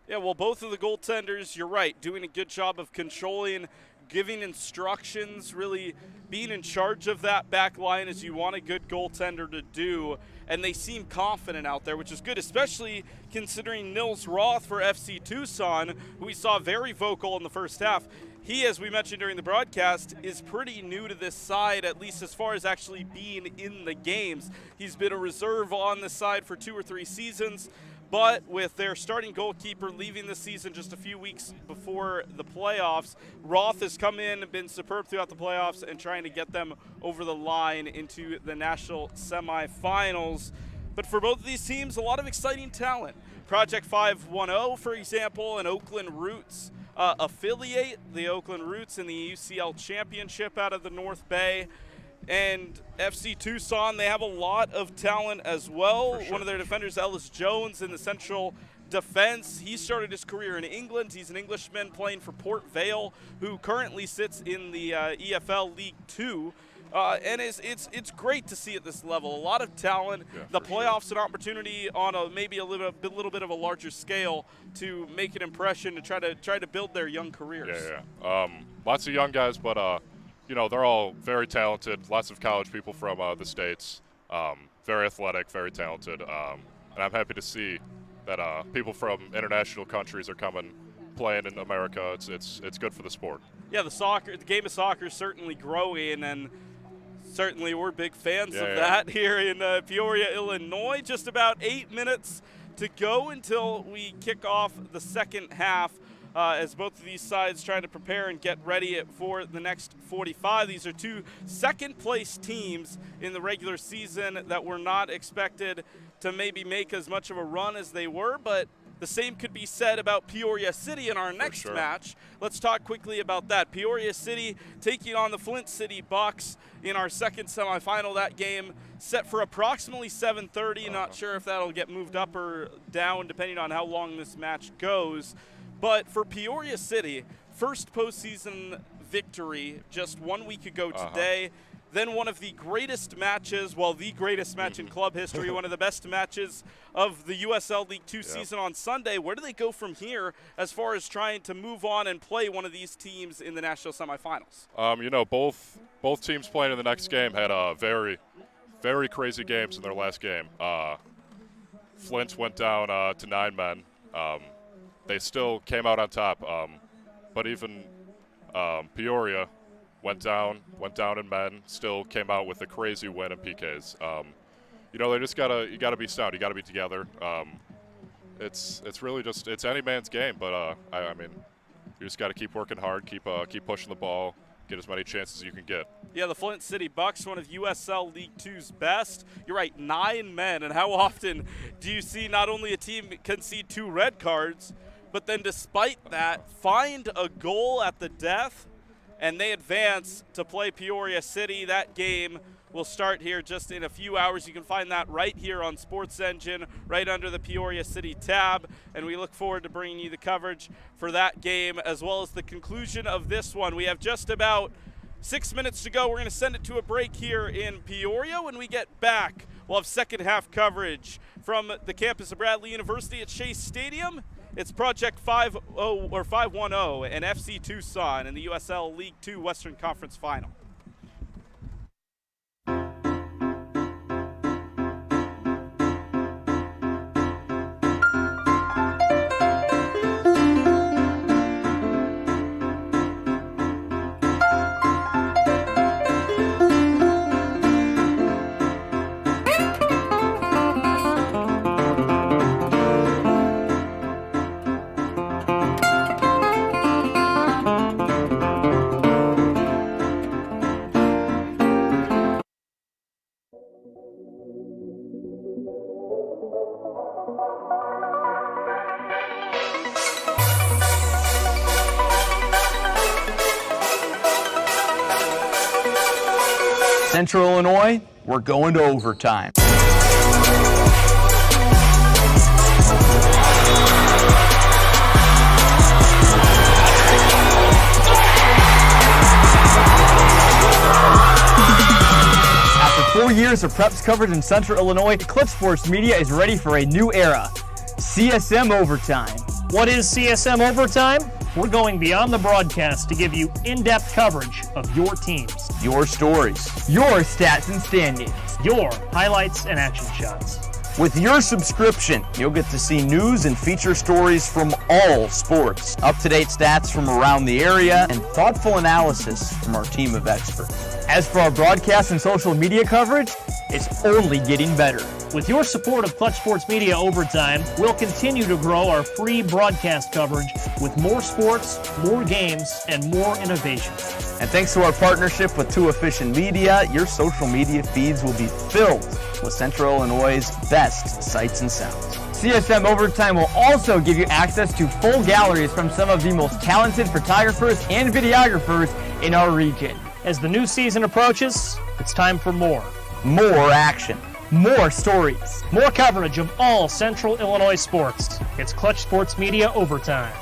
Yeah, well, both of the goaltenders, you're right, doing a good job of controlling, giving instructions, really being in charge of that back line as you want a good goaltender to do. And they seem confident out there, which is good, especially considering Nils Roth for FC Tucson, who we saw very vocal in the first half. He, as we mentioned during the broadcast, is pretty new to this side, at least as far as actually being in the games. He's been a reserve on the side for 2 or 3 seasons. But with their starting goalkeeper leaving the season just a few weeks before the playoffs, Roth has come in and been superb throughout the playoffs and trying to get them over the line into the National Semifinals. But for both of these teams, a lot of exciting talent. Project 510, for example, an Oakland Roots affiliate, the Oakland Roots in the UCL Championship out of the North Bay. And FC Tucson, they have a lot of talent as well. One of their defenders, Ellis Jones, in the central defense. He started his career in England. He's an Englishman playing for Port Vale, who currently sits in the EFL League 2. And it's great to see at this level. A lot of talent. The playoffs an opportunity on maybe a little bit of a larger scale to make an impression, to try to build their young careers. Lots of young guys, but they're all very talented, lots of college people from the States, very athletic, very talented, and I'm happy to see that people from international countries are coming, playing in America. It's good for the sport. Yeah, the game of soccer is certainly growing, and certainly we're big fans of that here in Peoria, Illinois. Just about 8 minutes to go until we kick off the second half. As both of these sides trying to prepare and get ready for the next 45. These are 2 second-place teams in the regular season that were not expected to maybe make as much of a run as they were, but the same could be said about Peoria City in our next match. Let's talk quickly about that. Peoria City taking on the Flint City Bucks in our second semifinal. That game set for approximately 7:30. Not sure if that'll get moved up or down depending on how long this match goes. But for Peoria City, first postseason victory just 1 week ago today. Then one of the greatest matches, the greatest match in club history, one of the best matches of the USL League 2 season on Sunday. Where do they go from here as far as trying to move on and play one of these teams in the national semifinals? Both teams playing in the next game had very, very crazy games in their last game. Flint went down to 9 men. They still came out on top, but even Peoria went down in men, still came out with a crazy win in PKs. They just you gotta be sound, you gotta be together. It's really just it's any man's game, but I mean, you just gotta keep working hard, keep pushing the ball, get as many chances as you can get. Yeah, the Flint City Bucks, one of USL League 2's best. You're right, 9 men, and how often do you see not only a team concede 2 red cards, but then despite that, find a goal at the death, and they advance to play Peoria City. That game will start here just in a few hours. You can find that right here on Sports Engine, right under the Peoria City tab, and we look forward to bringing you the coverage for that game as well as the conclusion of this one. We have just about 6 minutes to go. We're going to send it to a break here in Peoria. When we get back, we'll have second half coverage from the campus of Bradley University at Shea Stadium. It's Project 510 and FC Tucson in the USL League 2 Western Conference Final. Central Illinois, we're going to overtime. After 4 years of preps coverage in Central Illinois, Clutch Sports Media is ready for a new era. CSM Overtime. What is CSM Overtime? We're going beyond the broadcast to give you in-depth coverage of your teams, Your stories. Your stats and standings. your highlights and action shots. With your subscription, you'll get to see news and feature stories from all sports, up-to-date stats from around the area, and thoughtful analysis from our team of experts. As for our broadcast and social media coverage, it's only getting better. With your support of Clutch Sports Media Overtime, we'll continue to grow our free broadcast coverage with more sports, more games, and more innovation. And thanks to our partnership with Too Efficient Media, your social media feeds will be filled with Central Illinois' best sights and sounds. CSM Overtime will also give you access to full galleries from some of the most talented photographers and videographers in our region. As the new season approaches, it's time for more. More action, more stories. More coverage of all Central Illinois sports. It's Clutch Sports Media Overtime.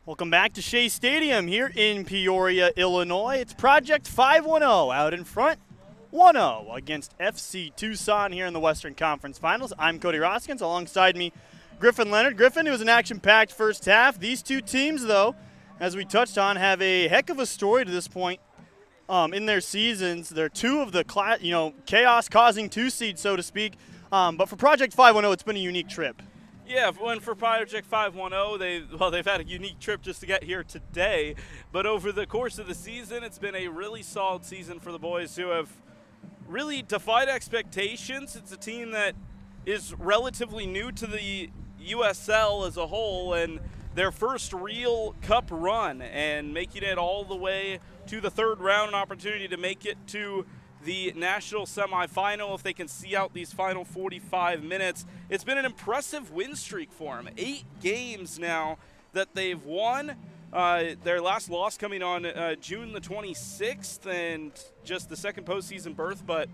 Welcome back to Shea Stadium here in Peoria, Illinois. It's Project 510 out in front, 1-0 against FC Tucson here in the Western Conference Finals. I'm Cody Roskins. Alongside me, Griffin Leonard. Griffin, it was an action-packed first half. These two teams, though, as we touched on, have a heck of a story to this point in their seasons. They're two of the chaos-causing two seeds, so to speak. But for Project 510, it's been a unique trip. Yeah, when for Project 510, they've had a unique trip just to get here today. But over the course of the season, it's been a really solid season for the boys who have really defied expectations. It's a team that is relatively new to the USL as a whole, and their first real cup run, and making it all the way to the third round, an opportunity to make it to the National Semifinal if they can see out these final 45 minutes. It's been an impressive win streak for them. 8 games now that they've won. Their last loss coming on June the 26th, and just the second postseason berth, but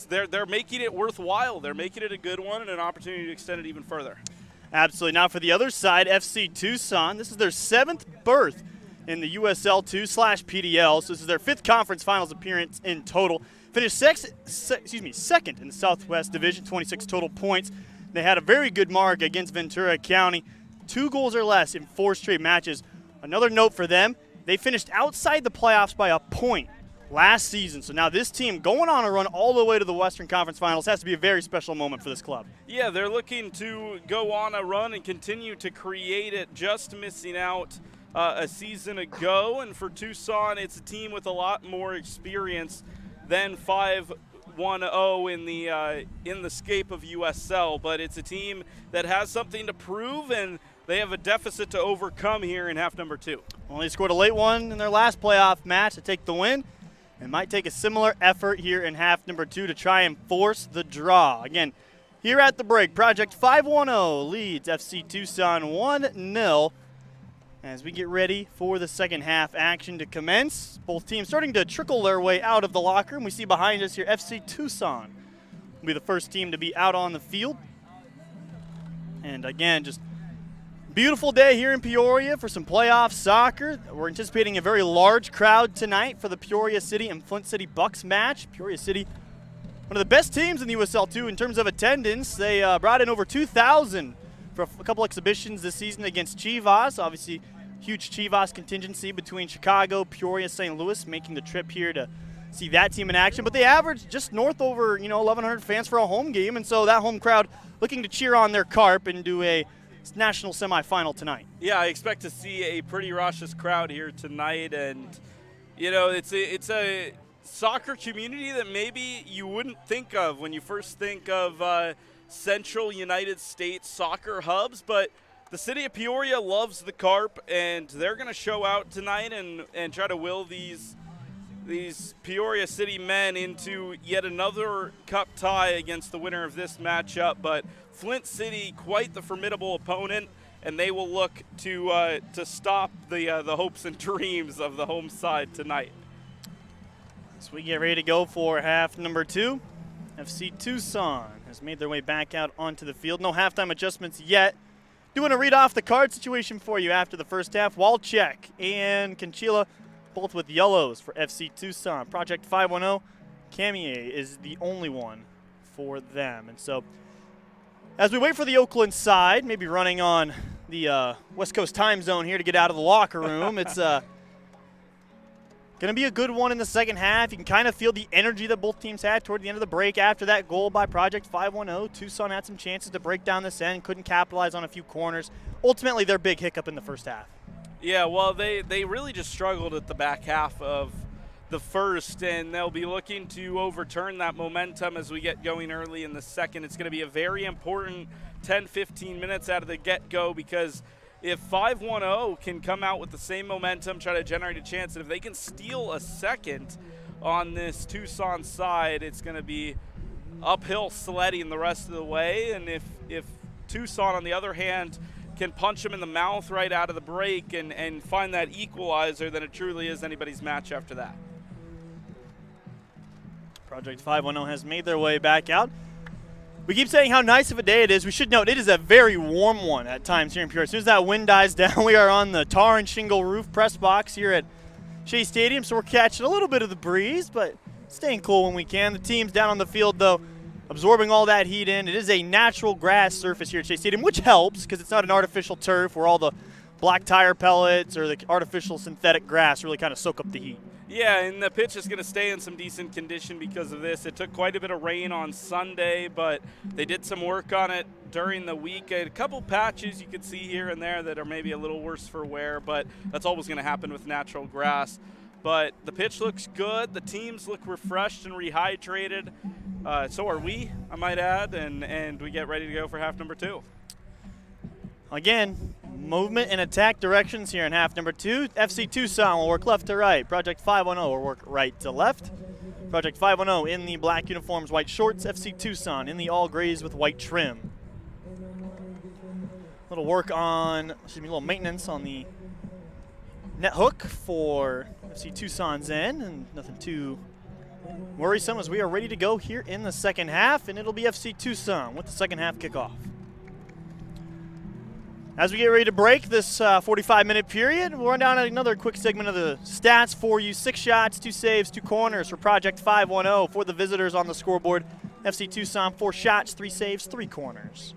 they're making it worthwhile. They're making it a good one and an opportunity to extend it even further. Absolutely. Now for the other side, FC Tucson, this is their 7th berth in the USL 2/PDL, so this is their 5th conference finals appearance in total. Finished second in the Southwest Division, 26 total points. They had a very good mark against Ventura County, 2 goals or less in 4 straight matches. Another note for them, they finished outside the playoffs by a point last season. So now this team going on a run all the way to the Western Conference Finals has to be a very special moment for this club. Yeah, they're looking to go on a run and continue to create it, just missing out a season ago. And for Tucson, it's a team with a lot more experience than 5-1-0 in the scape of USL, but it's a team that has something to prove, and they have a deficit to overcome here in half number 2. Well, they scored a late one in their last playoff match to take the win. It might take a similar effort here in half number 2 to try and force the draw. Again, here at the break, Project 510 leads FC Tucson 1-0 as we get ready for the second half action to commence. Both teams starting to trickle their way out of the locker room. We see behind us here FC Tucson will be the first team to be out on the field. And again, just beautiful day here in Peoria for some playoff soccer. We're anticipating a very large crowd tonight for the Peoria City and Flint City Bucks match. Peoria City, one of the best teams in the USL2 in terms of attendance. They brought in over 2,000 for a couple exhibitions this season against Chivas. Obviously, huge Chivas contingency between Chicago, Peoria, St. Louis, making the trip here to see that team in action. But they averaged just north over 1,100 fans for a home game, and so that home crowd looking to cheer on their Carp and do a national semifinal tonight. Yeah, I expect to see a pretty raucous crowd here tonight, and it's a soccer community that maybe you wouldn't think of when you first think of Central United States soccer hubs, but the city of Peoria loves the Carp, and they're going to show out tonight and try to will these these Peoria City men into yet another cup tie against the winner of this matchup. But Flint City, quite the formidable opponent, and they will look to stop the hopes and dreams of the home side tonight. So we get ready to go for half number 2. FC Tucson has made their way back out onto the field. No halftime adjustments yet. Doing a read off the card situation for you after the first half. Walczek and Conchila both with yellows for FC Tucson. Project 510, Camier is the only one for them. And so as we wait for the Oakland side, maybe running on the West Coast time zone here to get out of the locker room, it's going to be a good one in the second half. You can kind of feel the energy that both teams had toward the end of the break after that goal by Project 510. Tucson had some chances to break down this end, couldn't capitalize on a few corners. Ultimately, their big hiccup in the first half. Yeah, well, they really just struggled at the back half of the first, and they'll be looking to overturn that momentum as we get going early in the second. It's going to be a very important 10-15 minutes out of the get-go, because if 510 can come out with the same momentum, try to generate a chance, and if they can steal a second on this Tucson side, it's going to be uphill sledding the rest of the way. And if Tucson, on the other hand, can punch them in the mouth right out of the break and find that equalizer, then it truly is anybody's match after that. Project 510 has made their way back out. We keep saying how nice of a day it is. We should note it is a very warm one at times here in Peoria. As soon as that wind dies down, we are on the tar and shingle roof press box here at Shea Stadium, so we're catching a little bit of the breeze, but staying cool when we can. The team's down on the field, though, absorbing all that heat in. It is a natural grass surface here at Shea Stadium, which helps because it's not an artificial turf where all the black tire pellets or the artificial synthetic grass really kind of soak up the heat. Yeah, and the pitch is going to stay in some decent condition because of this. It took quite a bit of rain on Sunday, but they did some work on it during the week. A couple patches you could see here and there that are maybe a little worse for wear, but that's always going to happen with natural grass. But the pitch looks good. The teams look refreshed and rehydrated. So are we, I might add, and we get ready to go for half number 2. Again, movement and attack directions here in half number 2. FC Tucson will work left to right. Project 510 will work right to left. Project 510 in the black uniforms, white shorts. FC Tucson in the all grays with white trim. Little work on, little maintenance on the net hook for FC Tucson's end, and nothing too worrisome as we are ready to go here in the second half, and it'll be FC Tucson with the second half kickoff. As we get ready to break this 45-minute period, we'll run down another quick segment of the stats for you. 6 shots, 2 saves, 2 corners for Project 510 for the visitors on the scoreboard. FC Tucson, 4 shots, 3 saves, 3 corners.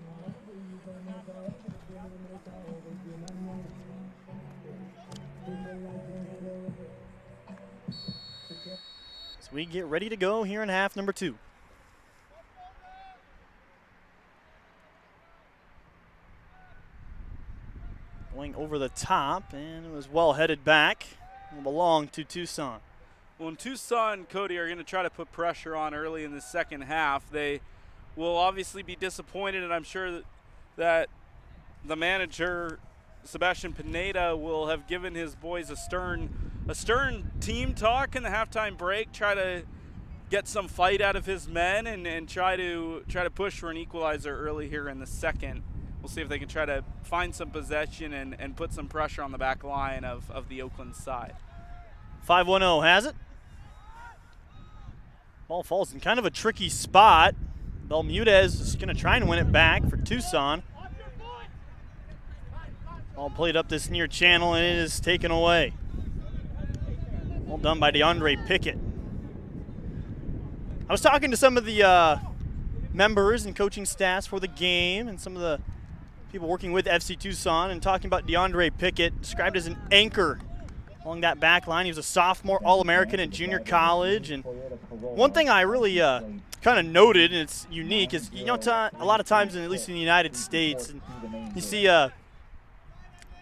So we get ready to go here in half number 2. Going over the top, and it was well headed back. It will belong to Tucson. Well, in Tucson, Cody, are going to try to put pressure on early in the second half. They will obviously be disappointed, and I'm sure that the manager, Sebastian Pineda, will have given his boys a stern team talk in the halftime break, try to get some fight out of his men and try to push for an equalizer early here in the second. We'll see if they can try to find some possession and put some pressure on the back line of the Oakland side. 510 has it. Ball falls in kind of a tricky spot. Belmudez is going to try and win it back for Tucson. Ball played up this near channel, and it is taken away. Well done by DeAndre Pickett. I was talking to some of the members and coaching staffs for the game and some of the people working with FC Tucson, and talking about DeAndre Pickett, described as an anchor along that back line. He was a sophomore All-American in junior college. And one thing I really kind of noted, and it's unique, is, you know, a lot of times, at least in the United States, and you see a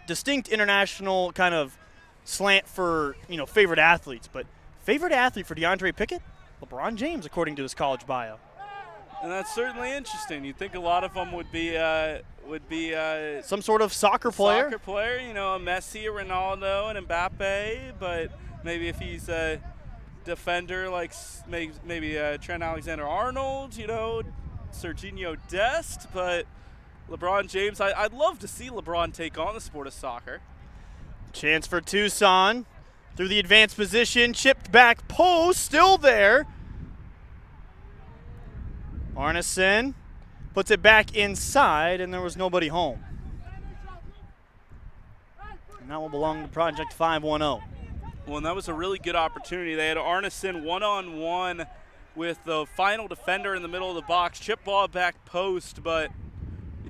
distinct international kind of slant for, you know, favorite athletes. But favorite athlete for DeAndre Pickett? LeBron James, according to his college bio. And that's certainly interesting. You'd think a lot of them would be some sort of soccer player. Soccer player, you know, a Messi, a Ronaldo, and Mbappe. But maybe if he's defender like maybe Trent Alexander-Arnold, you know, Serginho Dest, but LeBron James, I'd love to see LeBron take on the sport of soccer. Chance for Tucson through the advanced position, chipped back post, still there. Arneson puts it back inside, and there was nobody home. And that will belong to Project 510. Well, and that was a really good opportunity. They had Arneson one-on-one with the final defender in the middle of the box, chip ball back post, but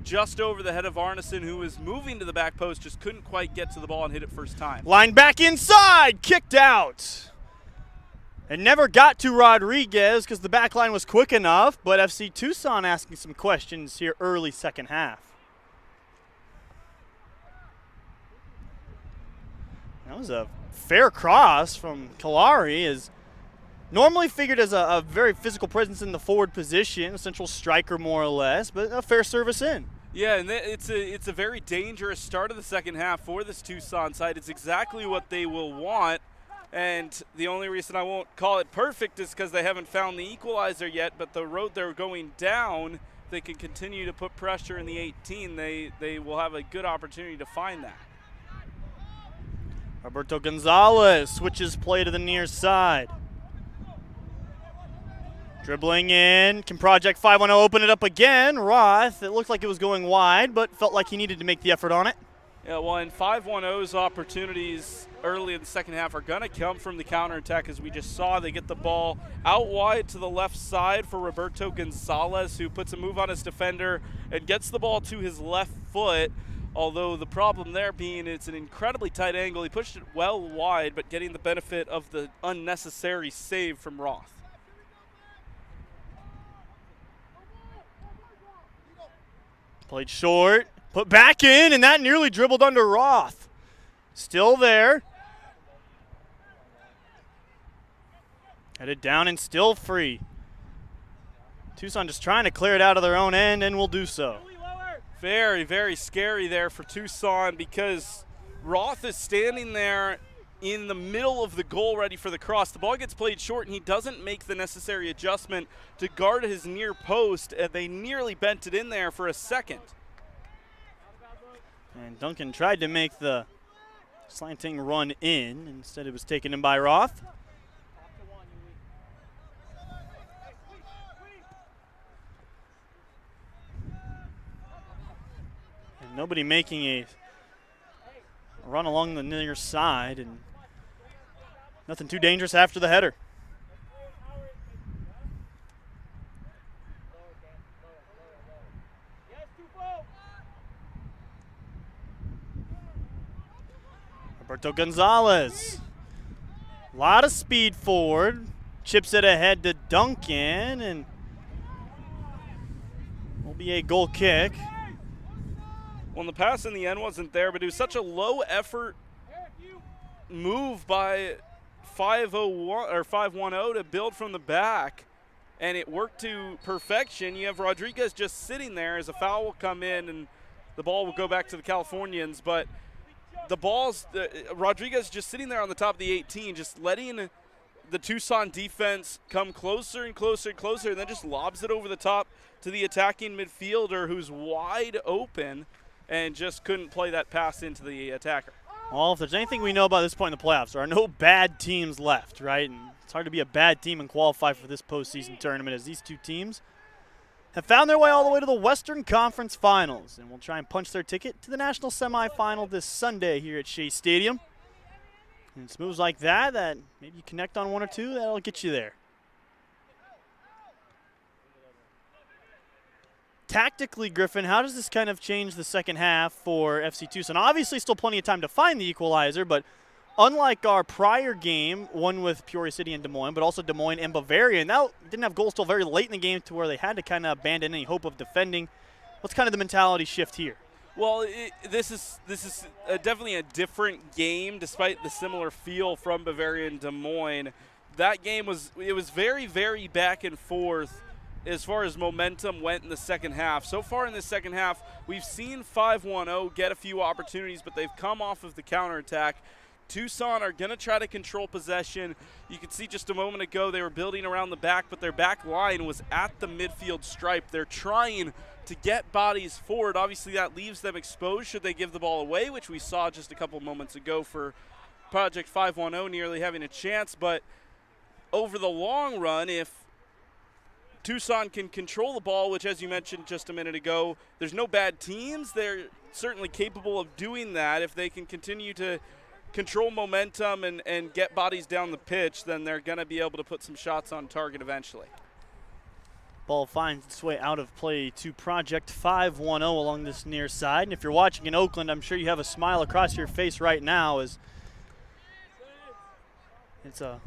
just over the head of Arneson, who was moving to the back post, just couldn't quite get to the ball and hit it first time. Line back inside, kicked out. It never got to Rodriguez because the back line was quick enough, but FC Tucson asking some questions here early second half. That was a fair cross from Kalari, is normally figured as a very physical presence in the forward position, a central striker more or less, but a fair service in. Yeah, and it's a very dangerous start of the second half for this Tucson side. It's exactly what they will want, and the only reason I won't call it perfect is because they haven't found the equalizer yet, but the road they're going down, they can continue to put pressure in the 18. They will have a good opportunity to find that. Roberto Gonzalez switches play to the near side. Dribbling in, can Project 510 open it up again? Roth, it looked like it was going wide, but felt like he needed to make the effort on it. Yeah, well, and 510's opportunities early in the second half are going to come from the counterattack, as we just saw. They get the ball out wide to the left side for Roberto Gonzalez, who puts a move on his defender and gets the ball to his left foot, although the problem there being it's an incredibly tight angle. He pushed it well wide, but getting the benefit of the unnecessary save from Roth. Played short, put back in, and that nearly dribbled under Roth. Still there. Headed down and still free. Tucson just trying to clear it out of their own end, and will do so. Very, very scary there for Tucson, because Roth is standing there in the middle of the goal ready for the cross. The ball gets played short, and he doesn't make the necessary adjustment to guard his near post, and they nearly bent it in there for a second. And Duncan tried to make the slanting run in. Instead, it was taken in by Roth. And nobody making a run along the near side, and nothing too dangerous after the header. Roberto Gonzalez. A lot of speed forward. Chips it ahead to Duncan, and will be a goal kick. Well, the pass in the end wasn't there, but it was such a low effort move by 510 to build from the back, and it worked to perfection. You have Rodriguez just sitting there as a foul will come in, and the ball will go back to the Californians, but the ball's Rodriguez just sitting there on the top of the 18, just letting the Tucson defense come closer and closer and closer, and then just lobs it over the top to the attacking midfielder, who's wide open and just couldn't play that pass into the attacker. Well, if there's anything we know about this point in the playoffs, there are no bad teams left, right? And it's hard to be a bad team and qualify for this postseason tournament, as these two teams have found their way all the way to the Western Conference Finals, and will try and punch their ticket to the National Semifinal this Sunday here at Shea Stadium. And it's moves like that maybe you connect on one or two, that'll get you there. Tactically, Griffin, how does this kind of change the second half for FC Tucson? Obviously, still plenty of time to find the equalizer, but unlike our prior game, one with Peoria City and Des Moines, but also Des Moines and Bavaria, and that didn't have goals till very late in the game to where they had to kind of abandon any hope of defending. What's kind of the mentality shift here? Well, this is definitely a different game, despite the similar feel from Bavaria and Des Moines. That game was very, very back and forth as far as momentum went in the second half. So far in the second half, we've seen 510 get a few opportunities, but they've come off of the counterattack. Tucson are going to try to control possession. You could see just a moment ago they were building around the back, but their back line was at the midfield stripe. They're trying to get bodies forward. Obviously, that leaves them exposed should they give the ball away, which we saw just a couple moments ago for Project 510 nearly having a chance. But over the long run, if Tucson can control the ball, which, as you mentioned just a minute ago, there's no bad teams. They're certainly capable of doing that. If they can continue to control momentum and get bodies down the pitch, then they're going to be able to put some shots on target eventually. Ball finds its way out of play to Project 510 along this near side. And if you're watching in Oakland, I'm sure you have a smile across your face right now as it's a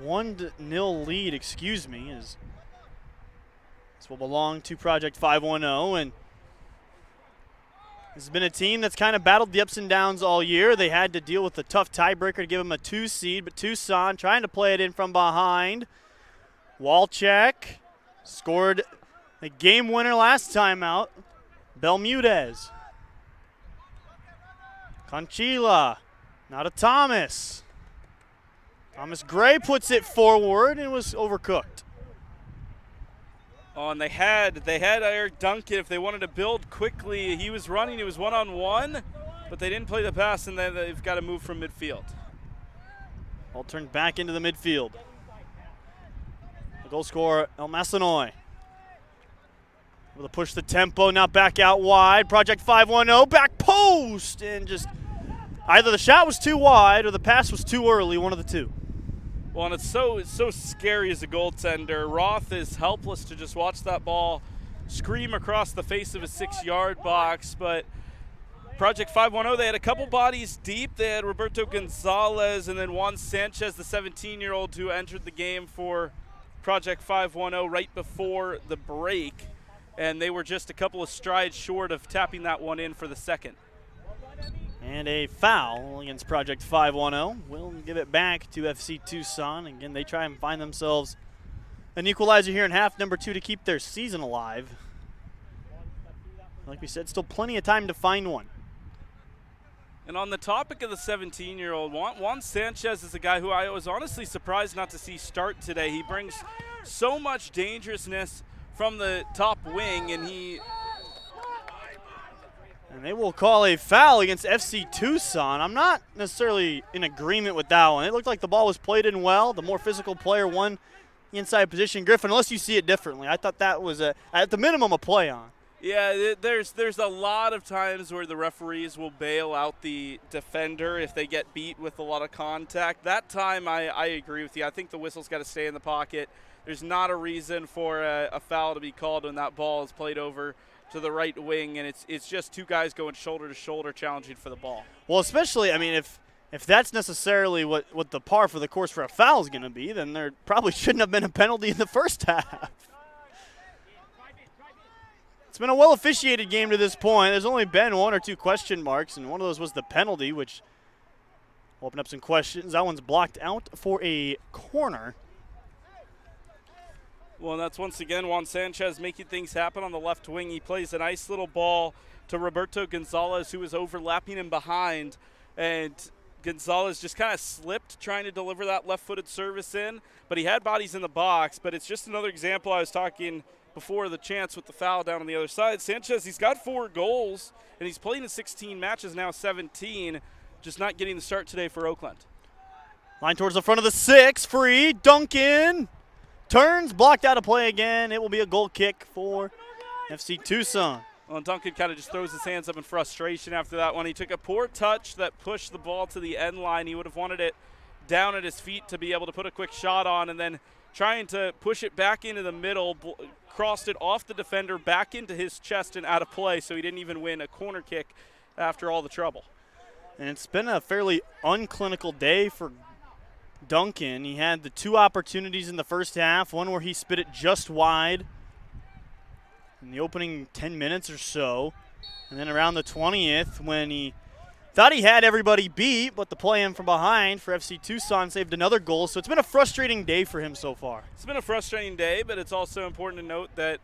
1-0 lead, as this will belong to Project 510. And this has been a team that's kind of battled the ups and downs all year. They had to deal with a tough tiebreaker to give them a 2 seed, but Tucson trying to play it in from behind. Walczak scored the game winner last time out. Belmudez. Conchila. Now to Thomas. Thomas Gray puts it forward and was overcooked. Oh, and they had Eric Duncan. If they wanted to build quickly, he was running. He was one-on-one, but they didn't play the pass, and then they've got to move from midfield. Ball turned back into the midfield. The goal scorer, El Masanoy. Able to push the tempo, now back out wide. Project 510, back post, and just either the shot was too wide or the pass was too early, one of the two. Well, and it's so scary as a goaltender. Roth is helpless to just watch that ball scream across the face of a 6-yard box. But Project 510, they had a couple bodies deep. They had Roberto Gonzalez and then Juan Sanchez, the 17-year-old who entered the game for Project 510 right before the break. And they were just a couple of strides short of tapping that one in for the second. And a foul against Project 510. We'll give it back to FC Tucson. Again, they try and find themselves an equalizer here in half number 2 to keep their season alive. Like we said, still plenty of time to find one. And on the topic of the 17-year-old, Juan Sanchez is a guy who I was honestly surprised not to see start today. He brings so much dangerousness from the top wing, and they will call a foul against FC Tucson. I'm not necessarily in agreement with that one. It looked like the ball was played in well. The more physical player won the inside position. Griffin, unless you see it differently, I thought that was, at the minimum, a play on. Yeah, there's a lot of times where the referees will bail out the defender if they get beat with a lot of contact. That time, I agree with you. I think the whistle's got to stay in the pocket. There's not a reason for a foul to be called when that ball is played over to the right wing, and it's just two guys going shoulder to shoulder challenging for the ball. Well, especially, I mean, if that's necessarily what the par for the course for a foul is going to be, then there probably shouldn't have been a penalty in the first half. It's been a well-officiated game to this point. There's only been 1 or 2 question marks, and one of those was the penalty, which will open up some questions. That one's blocked out for a corner. Well, and that's once again Juan Sanchez making things happen on the left wing. He plays a nice little ball to Roberto Gonzalez, who was overlapping him behind. And Gonzalez just kind of slipped trying to deliver that left-footed service in. But he had bodies in the box. But it's just another example. I was talking before the chance with the foul down on the other side. Sanchez, he's got 4 goals, and he's played in 16 matches, now 17. Just not getting the start today for Oakland. Line towards the front of the 6, free, Duncan. Turns, blocked out of play again. It will be a goal kick for FC Tucson. Well, Duncan kind of just throws his hands up in frustration after that one. He took a poor touch that pushed the ball to the end line. He would have wanted it down at his feet to be able to put a quick shot on, and then trying to push it back into the middle, crossed it off the defender, back into his chest and out of play, so he didn't even win a corner kick after all the trouble. And it's been a fairly unclinical day for Duncan. He had the 2 opportunities in the first half, one where he spit it just wide in the opening 10 minutes or so, and then around the 20th when he thought he had everybody beat, but the play in from behind for FC Tucson saved another goal. So it's been a frustrating day for him so far. It's been a frustrating day, but it's also important to note that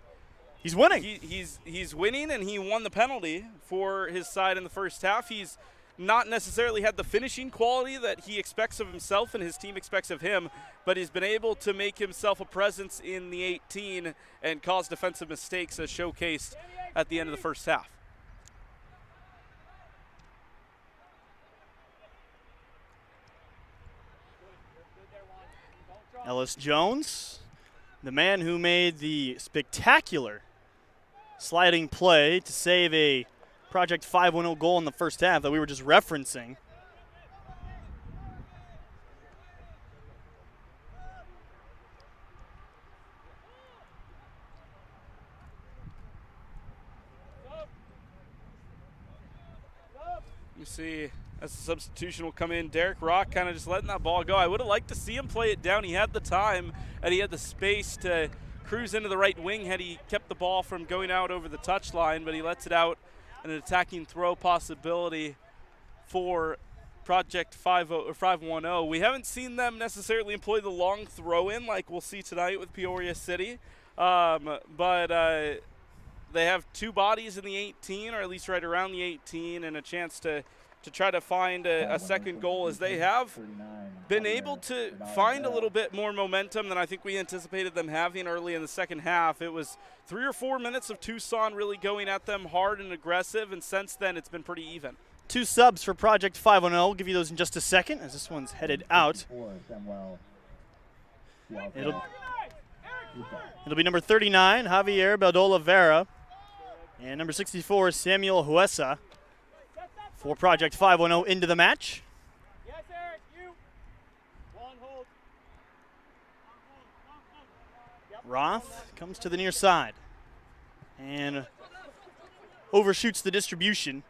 he's winning. He's winning, and he won the penalty for his side in the first half. He's not necessarily had the finishing quality that he expects of himself and his team expects of him, but he's been able to make himself a presence in the 18 and cause defensive mistakes as showcased at the end of the first half. Ellis Jones, the man who made the spectacular sliding play to save a Project 510 goal in the first half that we were just referencing. You see, as the substitution will come in, Derek Rock kind of just letting that ball go. I would have liked to see him play it down. He had the time and he had the space to cruise into the right wing had he kept the ball from going out over the touchline, but he lets it out. An attacking throw possibility for Project 510. We haven't seen them necessarily employ the long throw-in like we'll see tonight with Peoria City, but they have two bodies in the 18, or at least right around the 18, and a chance to try to find a second goal, as they have been able to find a little bit more momentum than I think we anticipated them having early in the second half. It was 3 or 4 minutes of Tucson really going at them hard and aggressive, and since then it's been pretty even. 2 subs for Project 510. We'll give you those in just a second as this one's headed out. It'll be number 39, Javier Baldolivera, and number 64, Samuel Huesa. For Project 510 into the match. Yes, Eric, you. One hold. Roth comes to the near side and overshoots the distribution.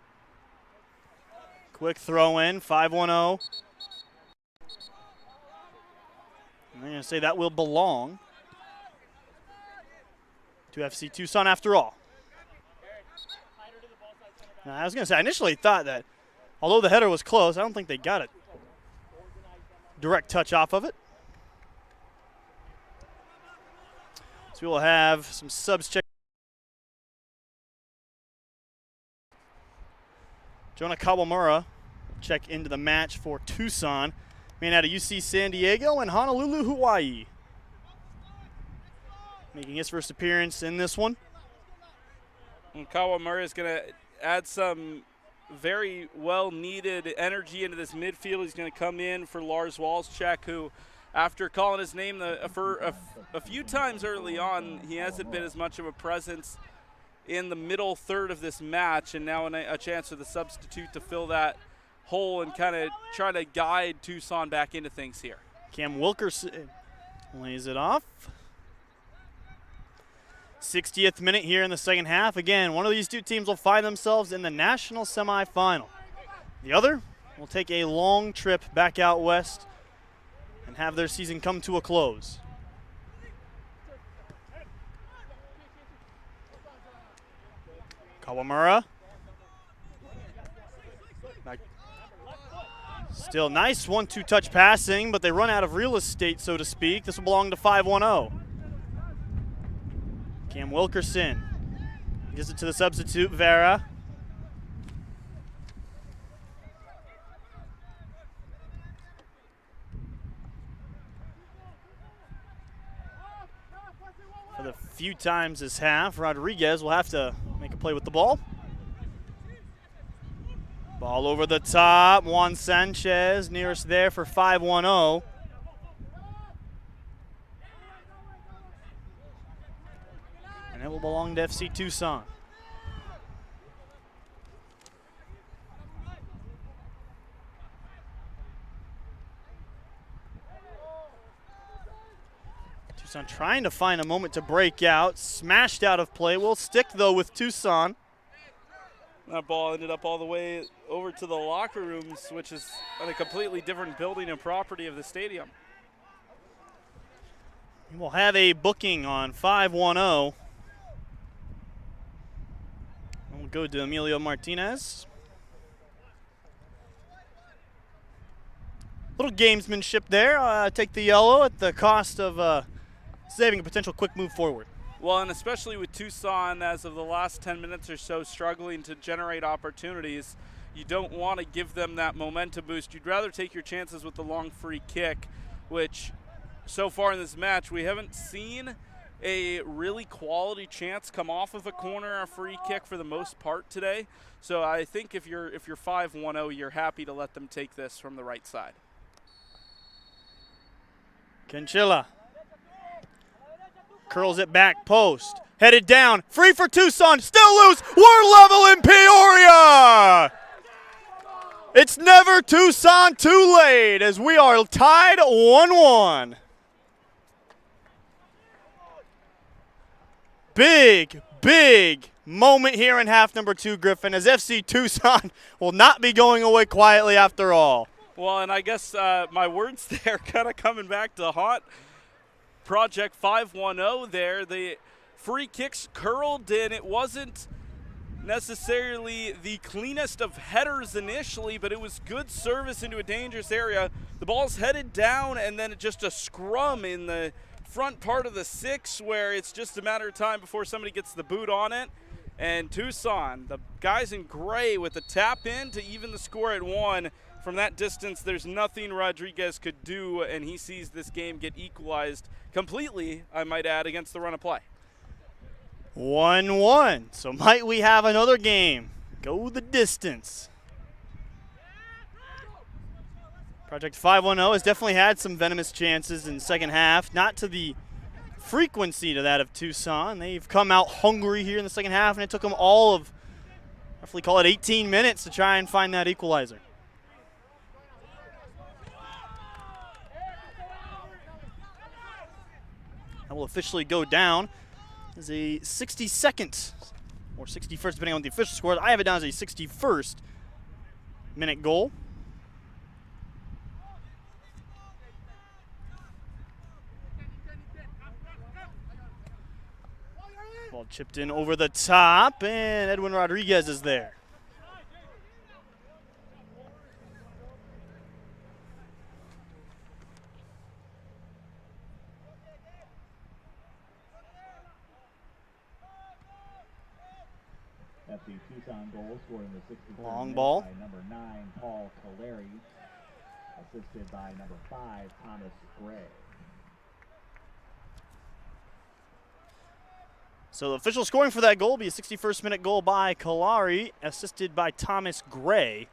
Quick throw in, 510. I'm going to say that will belong to FC Tucson after all. I was going to say, I initially thought that although the header was close, I don't think they got it. Direct touch off of it. So we will have some subs check. Jonah Kawamura check into the match for Tucson. Man out of UC San Diego and Honolulu, Hawaii. Making his first appearance in this one. And Kawamura is going to add some very well-needed energy into this midfield. He's going to come in for Lars Walczak, who, after calling his name for a few times early on, he hasn't been as much of a presence in the middle third of this match, and now a chance for the substitute to fill that hole and kind of try to guide Tucson back into things here. Cam Wilkerson lays it off. 60th minute here in the second half. Again, one of these two teams will find themselves in the National Semifinal. The other will take a long trip back out west and have their season come to a close. Kawamura. Still nice 1-2 touch passing, but they run out of real estate, so to speak. This will belong to 510. Cam Wilkerson gives it to the substitute, Vera. For the few times this half, Rodriguez will have to make a play with the ball. Ball over the top. Juan Sanchez nearest there for 510. And it will belong to FC Tucson. Tucson trying to find a moment to break out. Smashed out of play. Will stick, though, with Tucson. That ball ended up all the way over to the locker rooms, which is on a completely different building and property of the stadium. We'll have a booking on 510. We'll go to Emilio Martinez. Little gamesmanship there. Take the yellow at the cost of saving a potential quick move forward. Well, and especially with Tucson, as of the last 10 minutes or so, struggling to generate opportunities, you don't want to give them that momentum boost. You'd rather take your chances with the long free kick, which so far in this match we haven't seen a really quality chance come off of a corner or free kick for the most part today. So I think if you're 5-1-0, you're happy to let them take this from the right side. Canchilla curls it back post. Headed down. Free for Tucson. Still loose. We're level in Peoria. It's never Tucson too late as we are tied 1-1. Big moment here in half number 2, Griffin, as FC Tucson will not be going away quietly after all. Well, and I guess my words there kind of coming back to haunt Project 510 there. The free kicks curled in. It wasn't necessarily the cleanest of headers initially, but it was good service into a dangerous area. The ball's headed down, and then just a scrum in the front part of the 6 where it's just a matter of time before somebody gets the boot on it. And Tucson, the guys in gray with the tap in to even the score at 1. From that distance, there's nothing Rodriguez could do, and he sees this game get equalized completely, I might add, against the run of play. 1-1. So might we have another game go the distance? Project 510 has definitely had some venomous chances in the second half, not to the frequency to that of Tucson. They've come out hungry here in the second half, and it took them all of, roughly call it 18 minutes to try and find that equalizer. That will officially go down as a 62nd or 61st, depending on the official score. I have it down as a 61st minute goal. Ball chipped in over the top, and Edwin Rodriguez is there. FC Tucson goal scored in the 63rd Long minute ball. by number 9, Paul Caleri, assisted by number 5, Thomas Gray. So the official scoring for that goal will be a 61st minute goal by Kalari, assisted by Thomas Gray.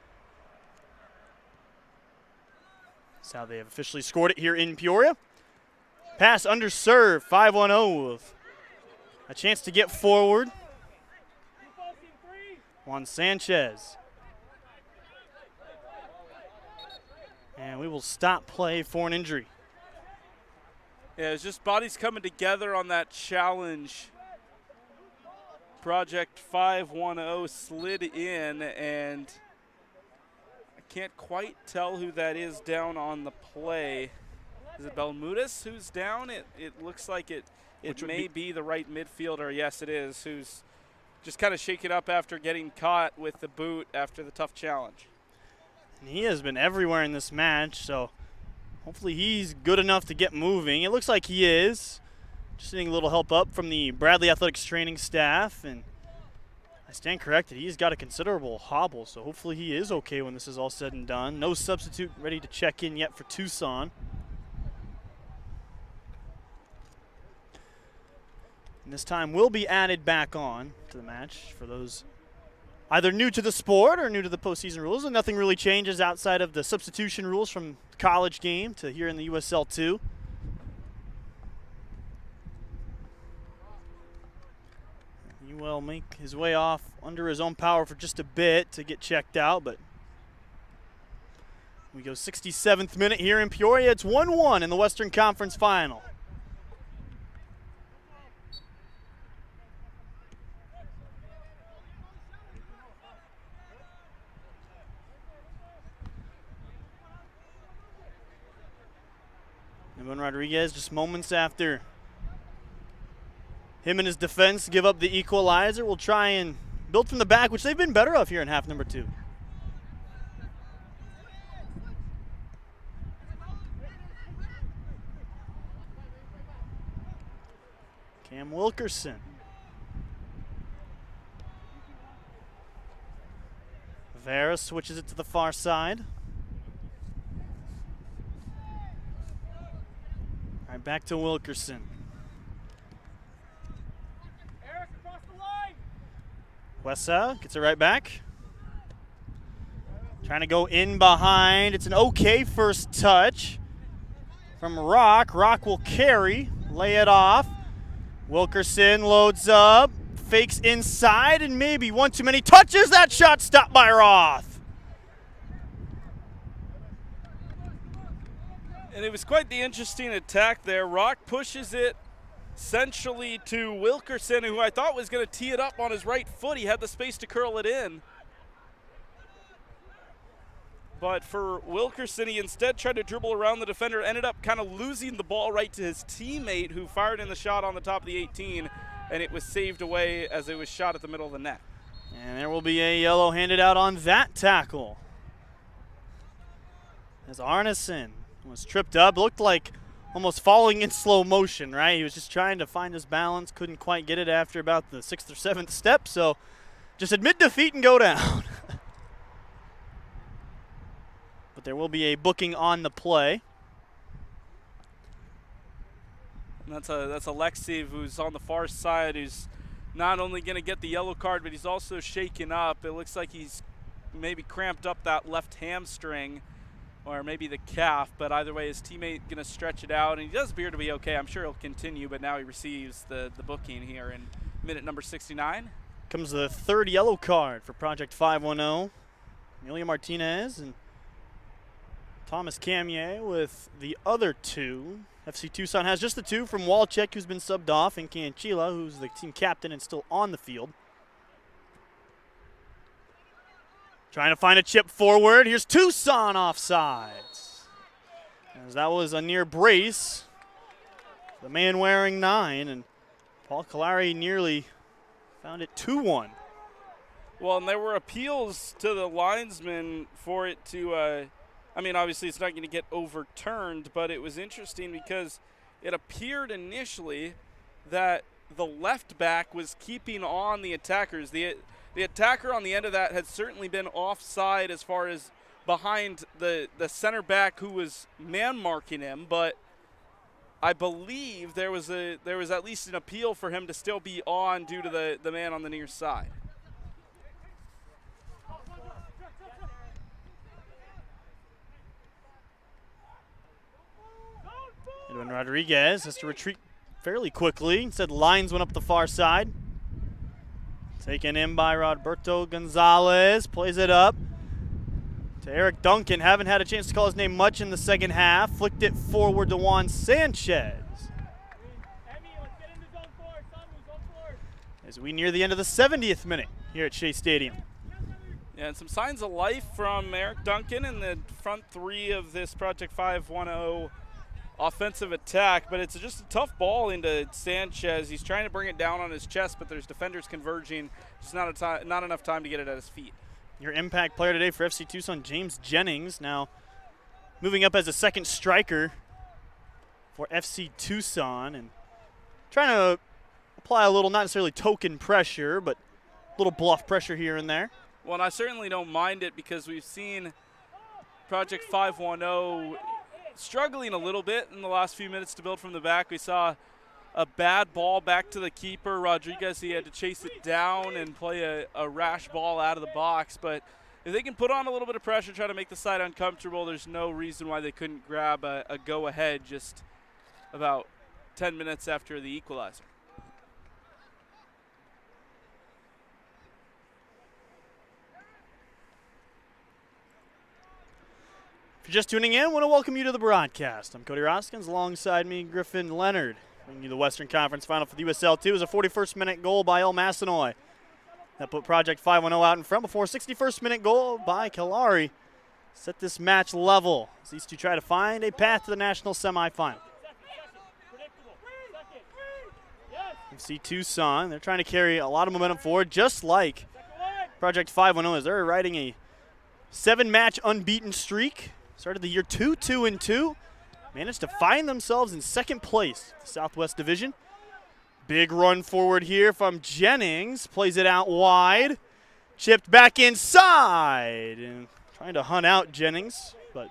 That's how they have officially scored it here in Peoria. Pass under serve, 5-1-0 with a chance to get forward. Juan Sanchez. And we will stop play for an injury. Yeah, it's just bodies coming together on that challenge. Project 510 slid in, and I can't quite tell who that is down on the play. Is it Belmudez who's down? It looks like it may be the right midfielder. Yes, it is, who's just kind of shaken up after getting caught with the boot after the tough challenge. And he has been everywhere in this match, so hopefully he's good enough to get moving. It looks like he is. Just needing a little help up from the Bradley Athletics training staff, and I stand corrected. He's got a considerable hobble, so hopefully he is okay when this is all said and done. No substitute ready to check in yet for Tucson. And this time will be added back on to the match for those either new to the sport or new to the postseason rules. And nothing really changes outside of the substitution rules from the college game to here in the USL 2. He will make his way off under his own power for just a bit to get checked out, but we go 67th minute here in Peoria. It's 1-1 in the Western Conference Final. Edwin Rodriguez, just moments after him and his defense give up the equalizer, will try and build from the back, which they've been better of here in half number 2. Cam Wilkerson. Rivera switches it to the far side. All right, back to Wilkerson. Eric, across the line. Wessa gets it right back. Trying to go in behind. It's an okay first touch from Rock. Rock will carry, lay it off. Wilkerson loads up, fakes inside, and maybe one too many touches. That shot stopped by Roth. And it was quite the interesting attack there. Rock pushes it essentially to Wilkerson, who I thought was going to tee it up on his right foot. He had the space to curl it in. But for Wilkerson, he instead tried to dribble around the defender, ended up kind of losing the ball right to his teammate, who fired in the shot on the top of the 18, and it was saved away as it was shot at the middle of the net. And there will be a yellow handed out on that tackle. As Arneson was tripped up, looked like almost falling in slow motion, right? He was just trying to find his balance, couldn't quite get it after about the 6th or 7th step, so just admit defeat and go down. But there will be a booking on the play. And that's Alexiv, who's on the far side, who's not only going to get the yellow card, but he's also shaken up. It looks like he's maybe cramped up that left hamstring or maybe the calf, but either way, his teammate going to stretch it out, and he does appear to be okay. I'm sure he'll continue, but now he receives the booking here in minute number 69. Comes the 3rd yellow card for Project 510. Amelia Martinez and Thomas Camier with the other 2. FC Tucson has just the 2 from Walczek, who's been subbed off, and Canchila, who's the team captain and still on the field. Trying to find a chip forward. Here's Tucson offsides. As that was a near brace. The man wearing 9, and Paul Kalari nearly found it 2-1. Well, and there were appeals to the linesman for it to I mean, obviously it's not going to get overturned, but it was interesting because it appeared initially that the left back was keeping on the attackers. The attacker on the end of that had certainly been offside as far as behind the center back who was man marking him, but I believe there was at least an appeal for him to still be on due to the man on the near side. Edwin Rodriguez has to retreat fairly quickly. Instead, lines went up the far side. Taken in by Roberto Gonzalez. Plays it up to Eric Duncan. Haven't had a chance to call his name much in the second half. Flicked it forward to Juan Sanchez. As we near the end of the 70th minute here at Shea Stadium. Yeah, and some signs of life from Eric Duncan in the front 3 of this Project 510 offensive attack, but it's just a tough ball into Sanchez. He's trying to bring it down on his chest, but there's defenders converging. Just not enough time to get it at his feet. Your impact player today for FC Tucson, James Jennings, now moving up as a second striker for FC Tucson and trying to apply a little, not necessarily token pressure, but a little bluff pressure here and there. Well, and I certainly don't mind it because we've seen Project 510 struggling a little bit in the last few minutes to build from the back. We saw a bad ball back to the keeper, Rodriguez. He had to chase it down and play a rash ball out of the box. But if they can put on a little bit of pressure, try to make the side uncomfortable, there's no reason why they couldn't grab a go-ahead just about 10 minutes after the equalizer. If you're just tuning in, I want to welcome you to the broadcast. I'm Cody Roskins, alongside me, Griffin Leonard, bringing you the Western Conference Final for the USL 2. It was a 41st-minute goal by El Masinoy. That put Project 510 out in front before a 61st-minute goal by Kalari set this match level as these two try to find a path to the National Semifinals. FC Tucson, they're trying to carry a lot of momentum forward, just like Project 510 as they're riding a 7-match unbeaten streak. Started the year 2-2-2. Managed to find themselves in second place in the Southwest Division. Big run forward here from Jennings. Plays it out wide. Chipped back inside. And trying to hunt out Jennings, but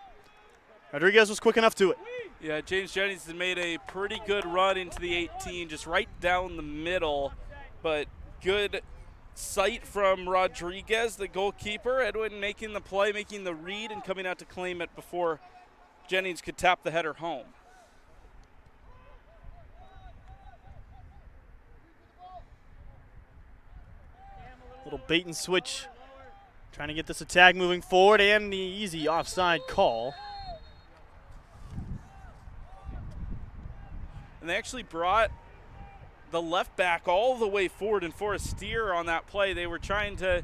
Rodriguez was quick enough to it. Yeah, James Jennings had made a pretty good run into the 18, just right down the middle, but good sight from Rodriguez, the goalkeeper. Edwin making the play, making the read, and coming out to claim it before Jennings could tap the header home. Little bait and switch, trying to get this attack moving forward, and the easy offside call. And they actually brought the left back all the way forward, and for a steer on that play, they were trying to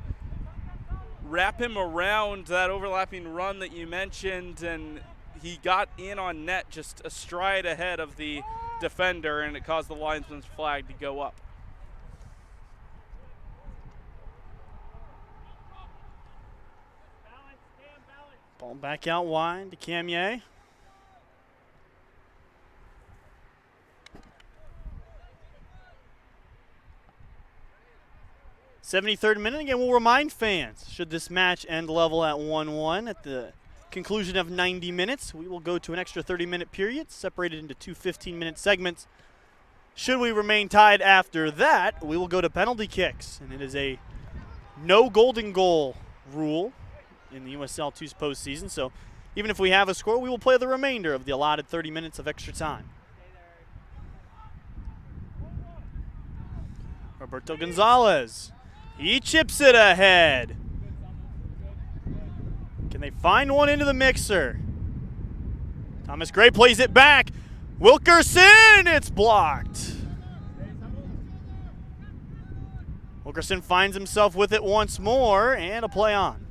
wrap him around that overlapping run that you mentioned, and he got in on net just a stride ahead of the defender, and it caused the linesman's flag to go up. Ball back out wide to Camier. '73rd minute. Again, we'll remind fans, should this match end level at 1-1 at the conclusion of 90 minutes, we will go to an extra 30-minute period separated into two 15-minute segments. Should we remain tied after that, we will go to penalty kicks, and it is a no golden goal rule in the USL 2's postseason. So even if we have a score, we will play the remainder of the allotted 30 minutes of extra time. Roberto Gonzalez. He chips it ahead. Can they find one into the mixer? Thomas Gray plays it back. Wilkerson, it's blocked. Wilkerson finds himself with it once more, and a play on.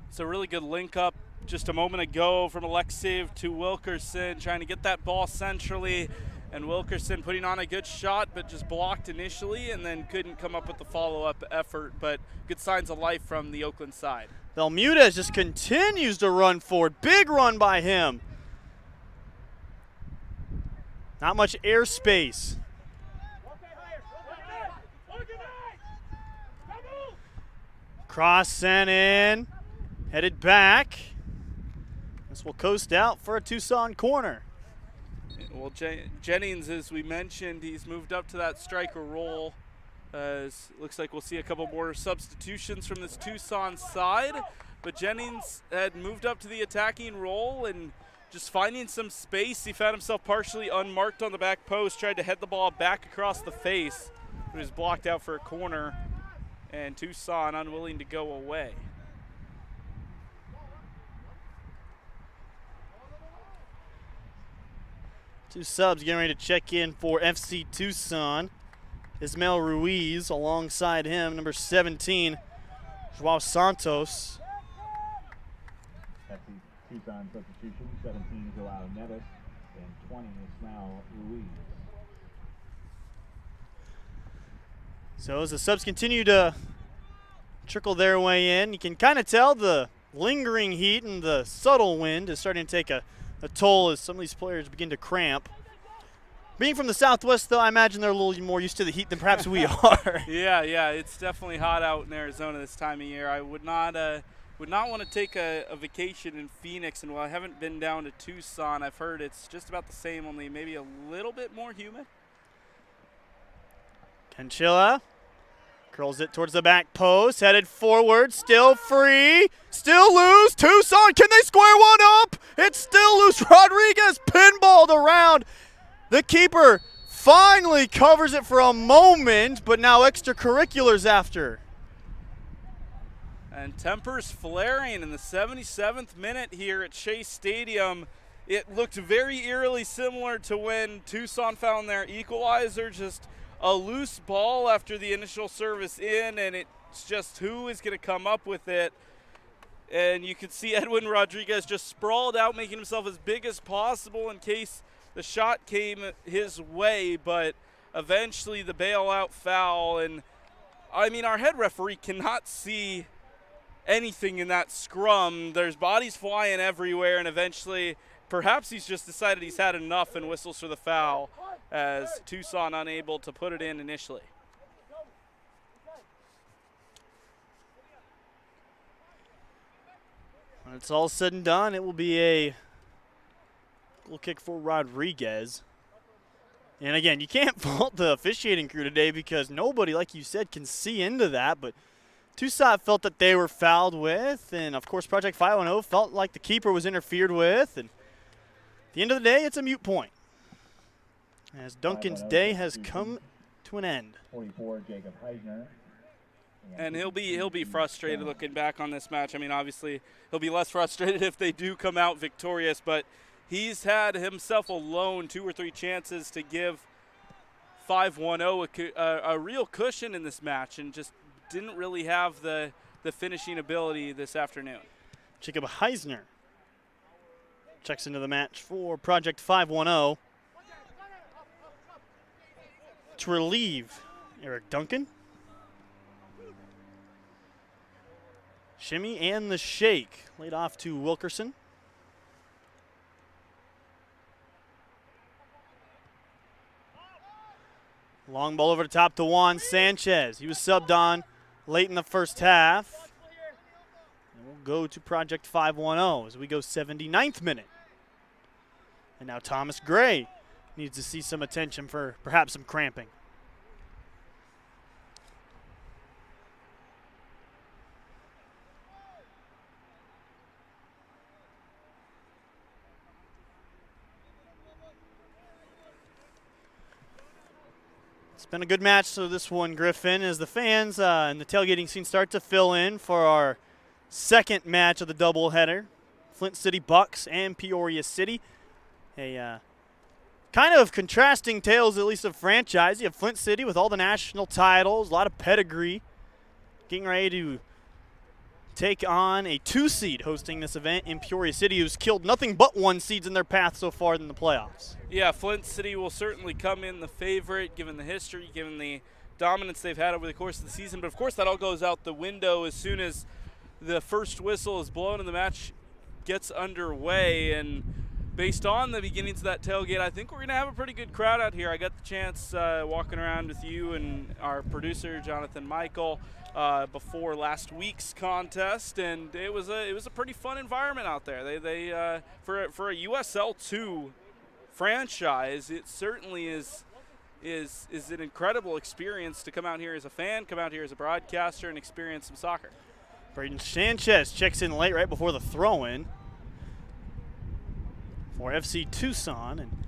It's a really good link up just a moment ago from Alexiv to Wilkerson, trying to get that ball centrally, and Wilkerson putting on a good shot, but just blocked initially and then couldn't come up with the follow-up effort, but good signs of life from the Oakland side. Belmudez just continues to run forward. Big run by him. Not much airspace. Cross sent in. Headed back. This will coast out for a Tucson corner. Well, Jennings, as we mentioned, he's moved up to that striker role. Looks like we'll see a couple more substitutions from this Tucson side. But Jennings had moved up to the attacking role and just finding some space. He found himself partially unmarked on the back post, tried to head the ball back across the face. It was blocked out for a corner, and Tucson unwilling to go away. Two subs getting ready to check in for FC Tucson. Ismael Ruiz alongside him, number 17, Joao Santos. FC Tucson substitution, 17 Joao Neves, and 20 Ismael Ruiz. So as the subs continue to trickle their way in, you can kind of tell the lingering heat and the subtle wind is starting to take a toll as some of these players begin to cramp. Being from the Southwest, though, I imagine they're a little more used to the heat than perhaps we are. Yeah, it's definitely hot out in Arizona this time of year. I would not want to take a vacation in Phoenix, and while I haven't been down to Tucson, I've heard it's just about the same, only maybe a little bit more humid. Canchilla curls it towards the back post, headed forward, still free, still loose. Tucson, can they square one up? It's still loose. Rodriguez pinballed around. The keeper finally covers it for a moment, but now extracurriculars after. And tempers flaring in the 77th minute here at Shea Stadium. It looked very eerily similar to when Tucson found their equalizer, just a loose ball after the initial service in, and it's just who is going to come up with it. And you could see Edwin Rodriguez just sprawled out, making himself as big as possible in case the shot came his way, but eventually the bailout foul. And I mean, our head referee cannot see anything in that scrum. There's bodies flying everywhere, and eventually perhaps he's just decided he's had enough and whistles for the foul as Tucson unable to put it in initially. When it's all said and done, it will be a goal kick for Rodriguez. And again, you can't fault the officiating crew today because nobody, like you said, can see into that. But Tucson felt that they were fouled with, and of course Project 510 felt like the keeper was interfered with. And at the end of the day, it's a moot point, as Duncan's day has come to an end. 44, Jacob Heisner. And he'll be frustrated looking back on this match. I mean, obviously, he'll be less frustrated if they do come out victorious, but he's had himself alone 2 or 3 chances to give 510 a real cushion in this match, and just didn't really have the finishing ability this afternoon. Jacob Heisner checks into the match for Project 510 to relieve Eric Duncan. Shimmy and the shake laid off to Wilkerson. Long ball over the top to Juan Sanchez. He was subbed on late in the first half. And we'll go to Project 510 as we go 79th minute. And now Thomas Gray needs to see some attention for perhaps some cramping. It's been a good match, so this one, Griffin, as the fans and the tailgating scene start to fill in for our second match of the doubleheader. Flint City Bucks and Peoria City. A kind of contrasting tales, at least of franchise. You have Flint City with all the national titles, a lot of pedigree, getting ready to take on a 2-seed hosting this event in Peoria City, who's killed nothing but 1 seeds in their path so far in the playoffs. Yeah, Flint City will certainly come in the favorite, given the history, given the dominance they've had over the course of the season. But, of course, that all goes out the window as soon as the first whistle is blown and the match gets underway. And based on the beginnings of that tailgate, I think we're going to have a pretty good crowd out here. I got the chance walking around with you and our producer, Jonathan Michael, before last week's contest, and it was a pretty fun environment out there. They for a USL 2 franchise, it certainly is an incredible experience to come out here as a fan, come out here as a broadcaster, and experience some soccer. Braden Sanchez checks in late right before the throw-in for FC Tucson, and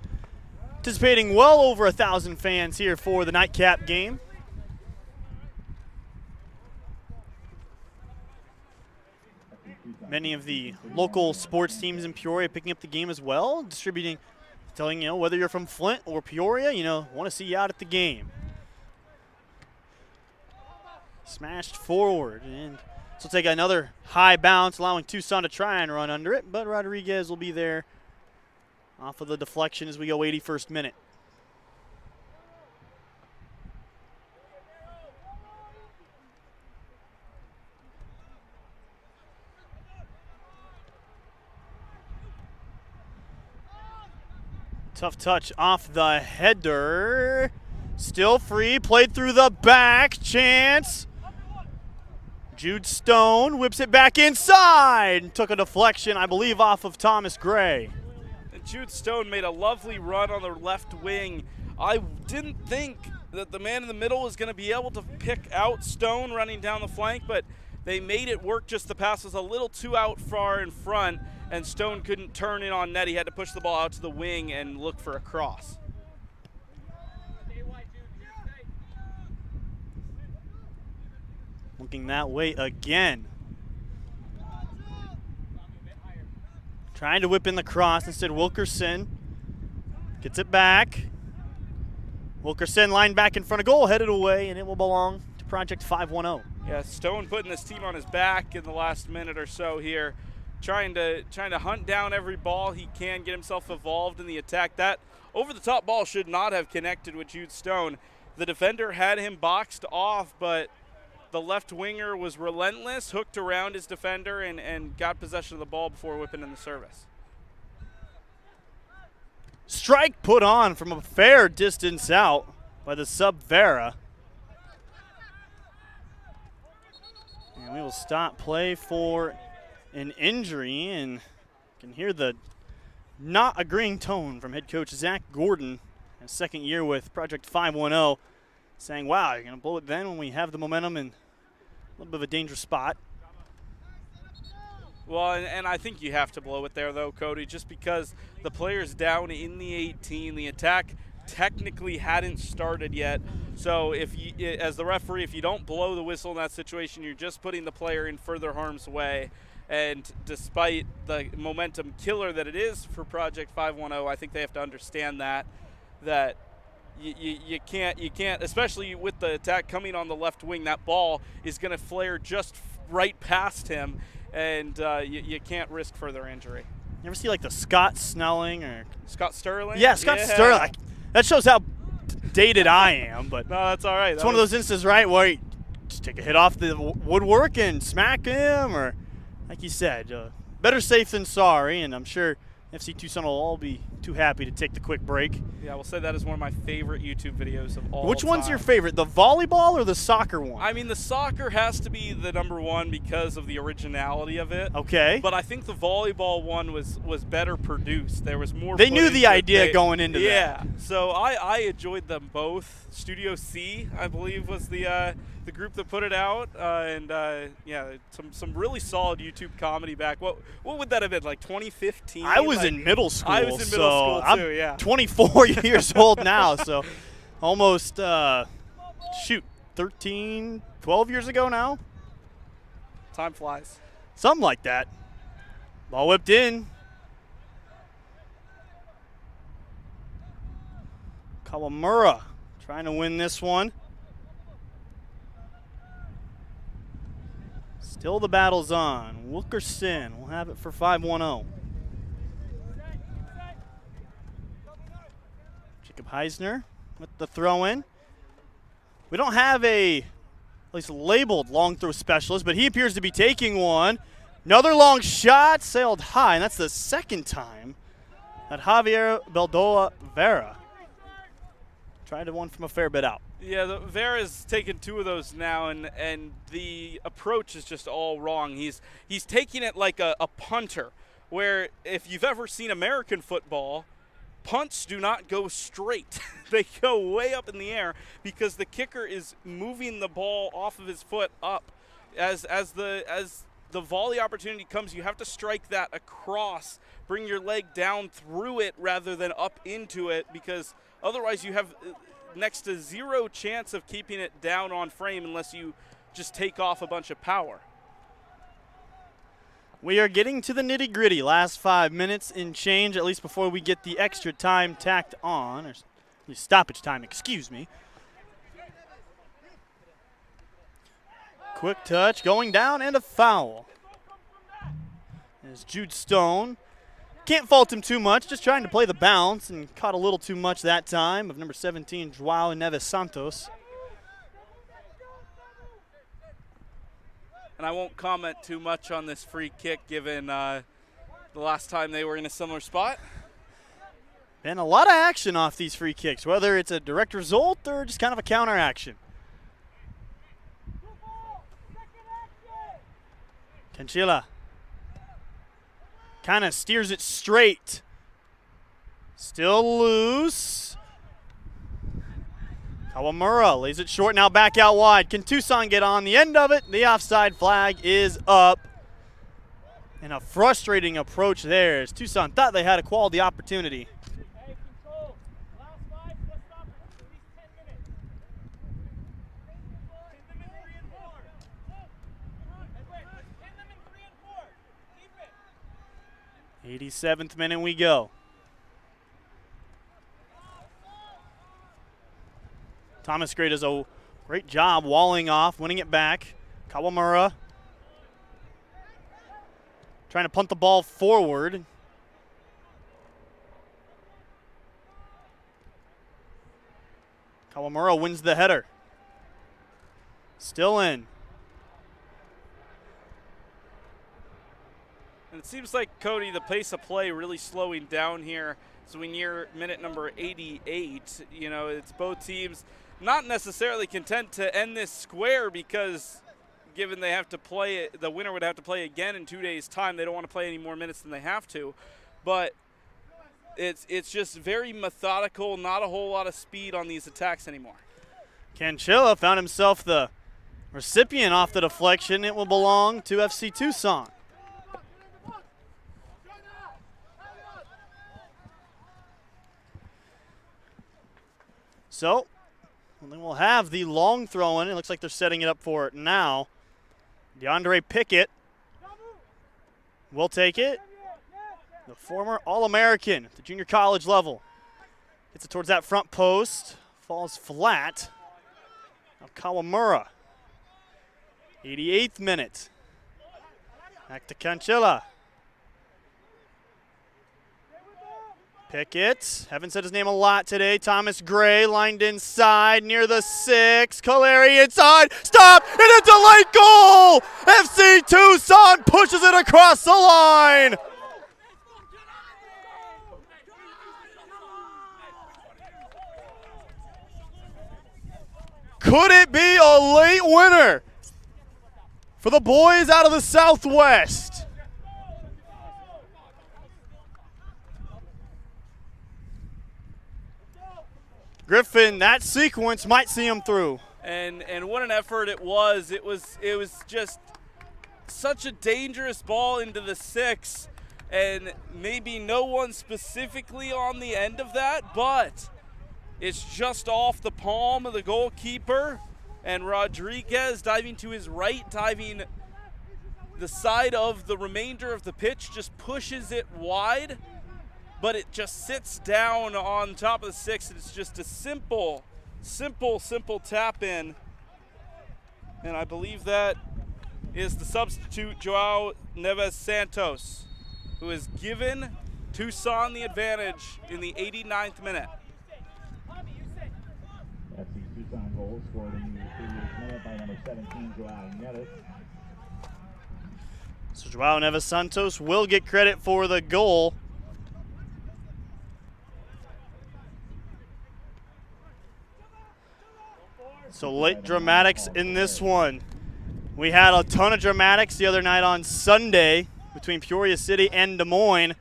anticipating well over 1,000 fans here for the nightcap game. Many of the local sports teams in Peoria picking up the game as well, distributing, telling, whether you're from Flint or Peoria, want to see you out at the game. Smashed forward, and this will take another high bounce, allowing Tucson to try and run under it, but Rodriguez will be there off of the deflection as we go 81st minute. Tough touch off the header. Still free, played through the back, chance. Jude Stone whips it back inside and took a deflection, I believe, off of Thomas Gray. And Jude Stone made a lovely run on the left wing. I didn't think that the man in the middle was going to be able to pick out Stone running down the flank, but they made it work. Just the pass was a little too out far in front, and Stone couldn't turn in on net. He had to push the ball out to the wing and look for a cross. Looking that way again. Trying to whip in the cross. Instead, Wilkerson gets it back. Wilkerson lined back in front of goal, headed away, and it will belong to Project 510. Yeah, Stone putting this team on his back in the last minute or so here, trying to hunt down every ball he can, get himself involved in the attack. That over-the-top ball should not have connected with Jude Stone. The defender had him boxed off, but the left winger was relentless, hooked around his defender, and got possession of the ball before whipping in the service. Strike put on from a fair distance out by the sub Vera. And we will stop play for an injury, and you can hear the not agreeing tone from head coach Zach Gordon, his second year with Project 510, saying, wow, you're going to blow it then when we have the momentum in a little bit of a dangerous spot. Well, and I think you have to blow it there, though, Cody, just because the player's down in the 18. The attack technically hadn't started yet. So if you, as the referee, if you don't blow the whistle in that situation, you're just putting the player in further harm's way. And despite the momentum killer that it is for Project 510, I think they have to understand that you can't, especially with the attack coming on the left wing, that ball is going to flare just right past him, and you can't risk further injury. You ever see like the Scott Snelling or Scott Sterling? Yeah, Scott Sterling. That shows how dated I am, but no, that's all right. It's one of those instances, right, where you just take a hit off the woodwork and smack him, or like you said, better safe than sorry, and I'm sure FC Tucson will all be too happy to take the quick break. Yeah, I will say that is one of my favorite YouTube videos of all time. Which one's your favorite, the volleyball or the soccer one? I mean, the soccer has to be the number one because of the originality of it. Okay. But I think the volleyball one was better produced. There was more. They knew the idea going into that. Yeah. So I enjoyed them both. Studio C, I believe, was the group that put it out, yeah, some really solid YouTube comedy back. What would that have been, like 2015? I was in middle school. I was in middle school too. Yeah. I'm 24 years old now, so almost 13, 12 years ago now. Time flies. Something like that. Ball whipped in. Kawamura trying to win this one. Still the battle's on. Wilkerson will have it for 5-1-0. Jacob Heisner with the throw in. We don't have a, at least labeled, long throw specialist, but he appears to be taking one. Another long shot sailed high, and that's the second time that Javier Beldoa Vera tried one from a fair bit out. Yeah, Vera's taken two of those now, and the approach is just all wrong. He's taking it like a punter, where if you've ever seen American football, punts do not go straight. They go way up in the air because the kicker is moving the ball off of his foot up. As the volley opportunity comes, you have to strike that across, bring your leg down through it rather than up into it, because otherwise you have next to zero chance of keeping it down on frame unless you just take off a bunch of power. We are getting to the nitty-gritty. Last 5 minutes in change, at least before we get the extra time tacked on, or at least stoppage time, excuse me. Quick touch, going down, and a foul. As Jude Stone, can't fault him too much, just trying to play the bounce, and caught a little too much that time of number 17, Joao Neves Santos. And I won't comment too much on this free kick given the last time they were in a similar spot. Been a lot of action off these free kicks, whether it's a direct result or just kind of a counter action. Canchilla kind of steers it straight. Still loose. Kawamura lays it short, now back out wide. Can Tucson get on the end of it? The offside flag is up. And a frustrating approach there as Tucson thought they had a quality opportunity. Hey, control. Last 5, let's stop it. At least 10 minutes. Pin them in 3 and 4. Hey, wait, let's pin them in 3 and 4. Keep it. 87th minute we go. Thomas Gray does a great job walling off, winning it back. Kawamura trying to punt the ball forward. Kawamura wins the header. Still in. And it seems like, Cody, the pace of play really slowing down here. So we near minute number 88. You know, it's both teams not necessarily content to end this square because given they have to play it, the winner would have to play again in 2 days' time. They don't want to play any more minutes than they have to. But it's just very methodical, not a whole lot of speed on these attacks anymore. Canchilla found himself the recipient off the deflection. It will belong to FC Tucson. So, we'll have the long throw in. It looks like they're setting it up for it now. DeAndre Pickett will take it. The former All-American at the junior college level. Gets it towards that front post. Falls flat. Now Kawamura. 88th minute. Back to Canchilla. Pickett, haven't said his name a lot today. Thomas Gray lined inside near the 6. Caleri inside, stop, and a delayed goal! FC Tucson pushes it across the line. Could it be a late winner for the boys out of the Southwest? Griffin, that sequence might see him through. And what an effort it was. It was just such a dangerous ball into the 6, and maybe no one specifically on the end of that, but it's just off the palm of the goalkeeper, and Rodriguez diving to his right, diving the side of the remainder of the pitch, just pushes it wide. But it just sits down on top of the 6, and it's just a simple tap in. And I believe that is the substitute, Joao Neves Santos, who has given Tucson the advantage in the 89th minute. FC Tucson goal scored in the 88th minute by number 17, Joao Neves. So Joao Neves Santos will get credit for the goal. So late dramatics in this one. We had a ton of dramatics the other night on Sunday between Peoria City and Des Moines.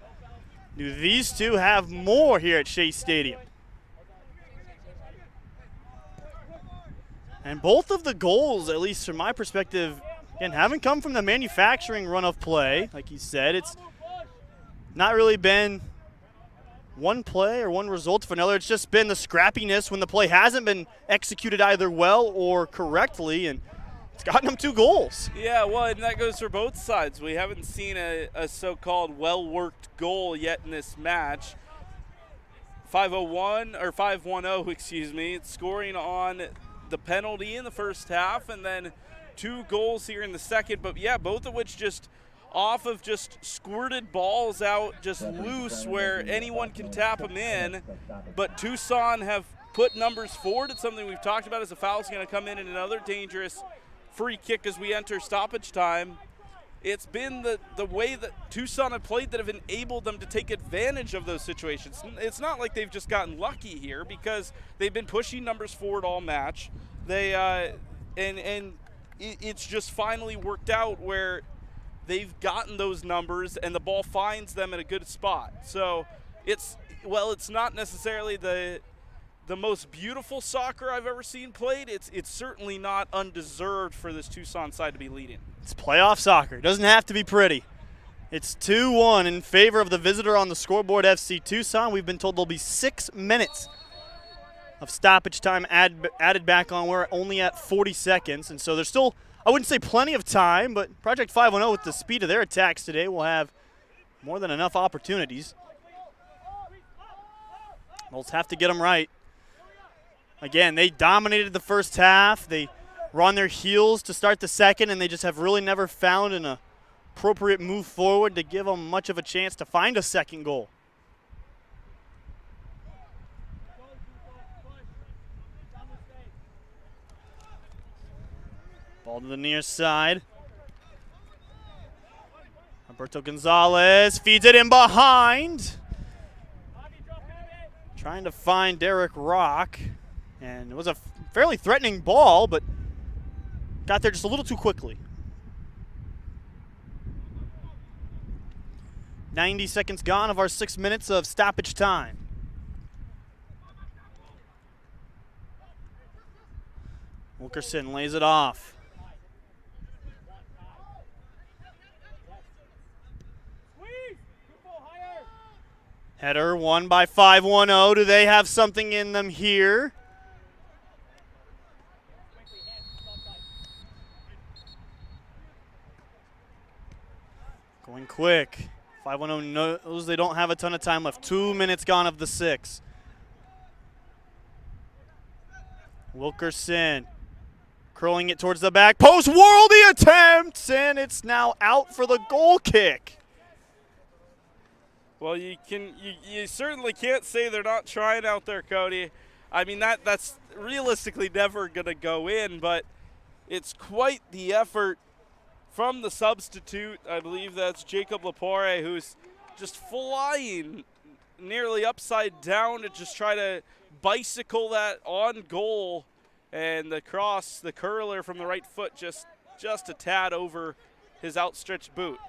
Do these two have more here at Shea Stadium? And both of the goals, at least from my perspective, again, haven't come from the manufacturing run of play. Like you said, it's not really been one play or one result for another. It's just been the scrappiness when the play hasn't been executed either well or correctly, and it's gotten them 2 goals. Yeah, well, and that goes for both sides. We haven't seen a so-called well-worked goal yet in this match. 5-1-0, excuse me. It's scoring on the penalty in the first half, and then 2 goals here in the second. But yeah, both of which just off of just squirted balls out just loose where anyone can tap them in. But Tucson have put numbers forward. It's something we've talked about as a foul is going to come in, and another dangerous free kick as we enter stoppage time. It's been the way that Tucson have played that have enabled them to take advantage of those situations. It's not like they've just gotten lucky here, because they've been pushing numbers forward all match. It's just finally worked out where they've gotten those numbers and the ball finds them in a good spot. So it's not necessarily the most beautiful soccer I've ever seen played. It's certainly not undeserved for this Tucson side to be leading. It's playoff soccer. It doesn't have to be pretty. It's 2-1 in favor of the visitor on the scoreboard, FC Tucson. We've been told there'll be 6 minutes of stoppage time added back on. We're only at 40 seconds, and so there's still, I wouldn't say plenty of time, but Project 510, with the speed of their attacks today, will have more than enough opportunities. We'll have to get them right. Again, they dominated the first half. They were on their heels to start the second, and they just have really never found an appropriate move forward to give them much of a chance to find a second goal. Ball to the near side. Alberto Gonzalez feeds it in behind. Trying to find Derek Rock. And it was a fairly threatening ball, but got there just a little too quickly. 90 seconds gone of our 6 minutes of stoppage time. Wilkerson lays it off. Header won by 5-1-0. Do they have something in them here? Going quick. 5-1-0 knows they don't have a ton of time left. 2 minutes gone of the 6. Wilkerson curling it towards the back post. Worldy attempts, and it's now out for the goal kick. Well, you certainly can't say they're not trying out there, Cody. I mean, that's realistically never going to go in, but it's quite the effort from the substitute. I believe that's Jacob Lepore, who's just flying nearly upside down to just try to bicycle that on goal, and the cross, the curler from the right foot, just a tad over his outstretched boot.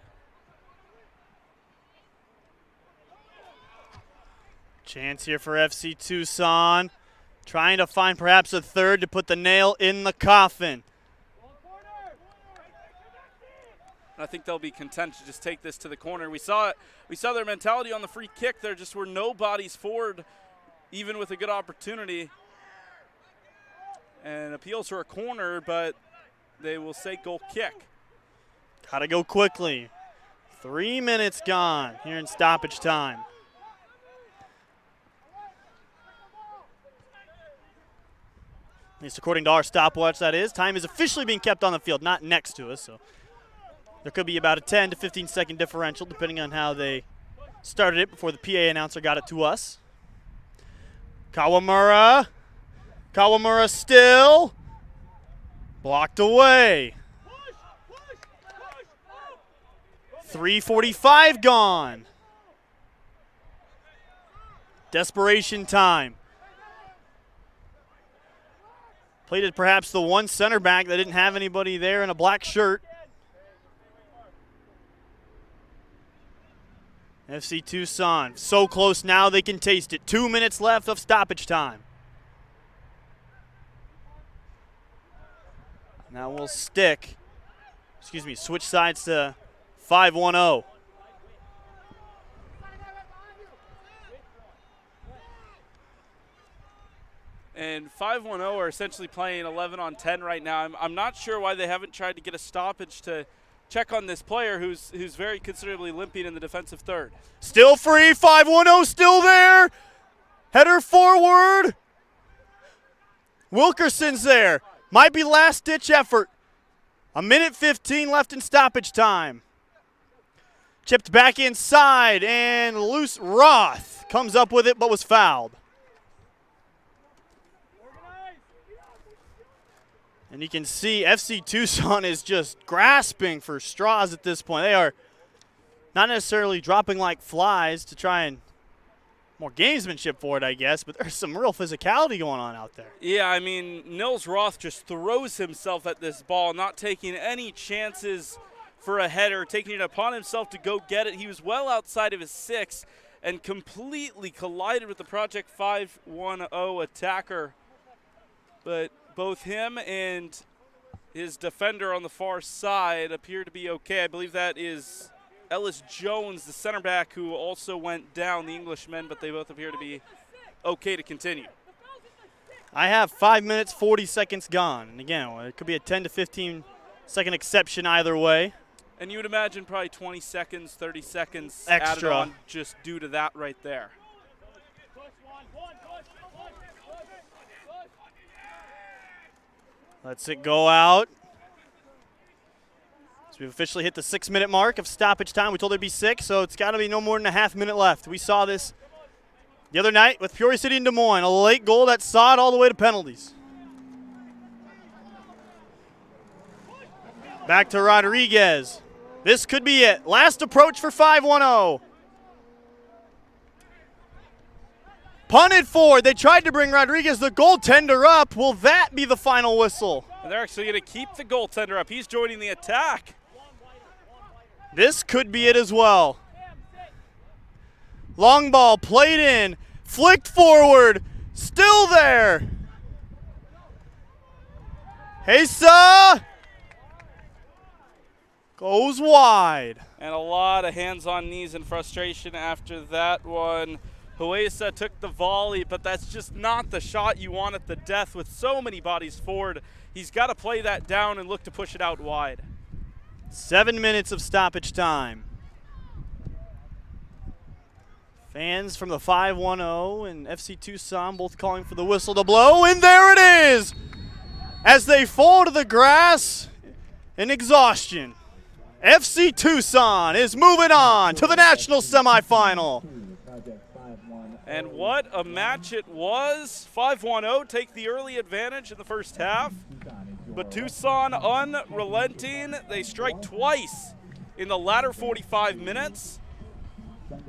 Chance here for FC Tucson, trying to find perhaps a third to put the nail in the coffin. I think they'll be content to just take this to the corner. We saw their mentality on the free kick. There just were no bodies forward, even with a good opportunity. And appeals for a corner, but they will say goal kick. Gotta go quickly. 3 minutes gone here in stoppage time. At least according to our stopwatch, that is. Time is officially being kept on the field, not next to us. So there could be about a 10 to 15 second differential depending on how they started it before the PA announcer got it to us. Kawamura still blocked away. 3:45 gone. Desperation time. Played it perhaps the one center back that didn't have anybody there in a black shirt. FC Tucson, so close now they can taste it. 2 minutes left of stoppage time. Now we'll switch sides to 5-1-0. And 5-1-0 are essentially playing 11 on 10 right now. I'm not sure why they haven't tried to get a stoppage to check on this player who's very considerably limping in the defensive third. Still free, 5-1-0 still there. Header forward. Wilkerson's there. Might be last-ditch effort. 1:15 left in stoppage time. Chipped back inside, and loose Roth comes up with it but was fouled. And you can see FC Tucson is just grasping for straws at this point. They are not necessarily dropping like flies to try and more gamesmanship for it, I guess, but there's some real physicality going on out there. Yeah, I mean, Nils Roth just throws himself at this ball, not taking any chances for a header, taking it upon himself to go get it. He was well outside of his 6 and completely collided with the Project 5-1-0 attacker. But both him and his defender on the far side appear to be okay. I believe that is Ellis Jones, the center back, who also went down, the Englishman, but they both appear to be okay to continue. I have 5 minutes, 40 seconds gone. And again, it could be a 10 to 15 second exception either way. And you would imagine probably 20 seconds, 30 seconds extra added on just due to that right there. Let's it go out. So we've officially hit the 6 minute mark of stoppage time. We told there'd be 6, so it's got to be no more than a half minute left. We saw this the other night with Peoria City and Des Moines, a late goal that saw it all the way to penalties. Back to Rodriguez. This could be it. Last approach for 5-1-0. Punted forward. They tried to bring Rodriguez, the goaltender, up. Will that be the final whistle? And they're actually going to keep the goaltender up. He's joining the attack. This could be it as well. Long ball played in, flicked forward, still there. Hesa goes wide. And a lot of hands on knees and frustration after that one. Huesa took the volley, but that's just not the shot you want at the death with so many bodies forward. He's got to play that down and look to push it out wide. 7 minutes of stoppage time. Fans from the 510 and FC Tucson both calling for the whistle to blow, and there it is! As they fall to the grass in exhaustion, FC Tucson is moving on to the National Semifinal. And what a match it was. 5-1-0 take the early advantage in the first half. But Tucson unrelenting. They strike twice in the latter 45 minutes.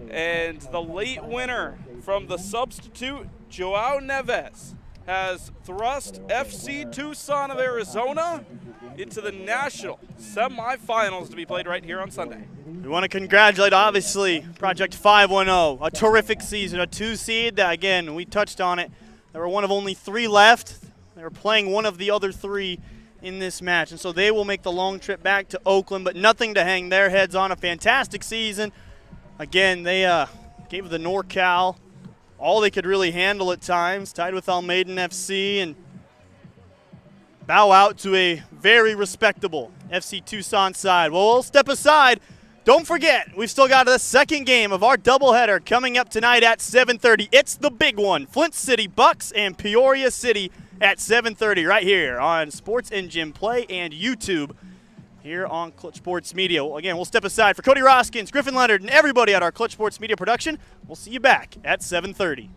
And the late winner from the substitute, Joao Neves, has thrust FC Tucson of Arizona into the National Semifinals to be played right here on Sunday. We want to congratulate, obviously, Project 510, a terrific season, a 2-seed that, again, we touched on it. They were one of only 3 left. They were playing one of the other 3 in this match, and so they will make the long trip back to Oakland, but nothing to hang their heads on. A fantastic season. Again, they gave the NorCal all they could really handle at times, tied with Almaden FC, and bow out to a very respectable FC Tucson side. Well, we'll step aside. Don't forget, we've still got the second game of our doubleheader coming up tonight at 7:30. It's the big one, Flint City Bucks and Peoria City at 7:30 right here on Sports and Gym Play and YouTube here on Clutch Sports Media. Well, again, we'll step aside for Cody Roskins, Griffin Leonard, and everybody at our Clutch Sports Media production. We'll see you back at 7:30.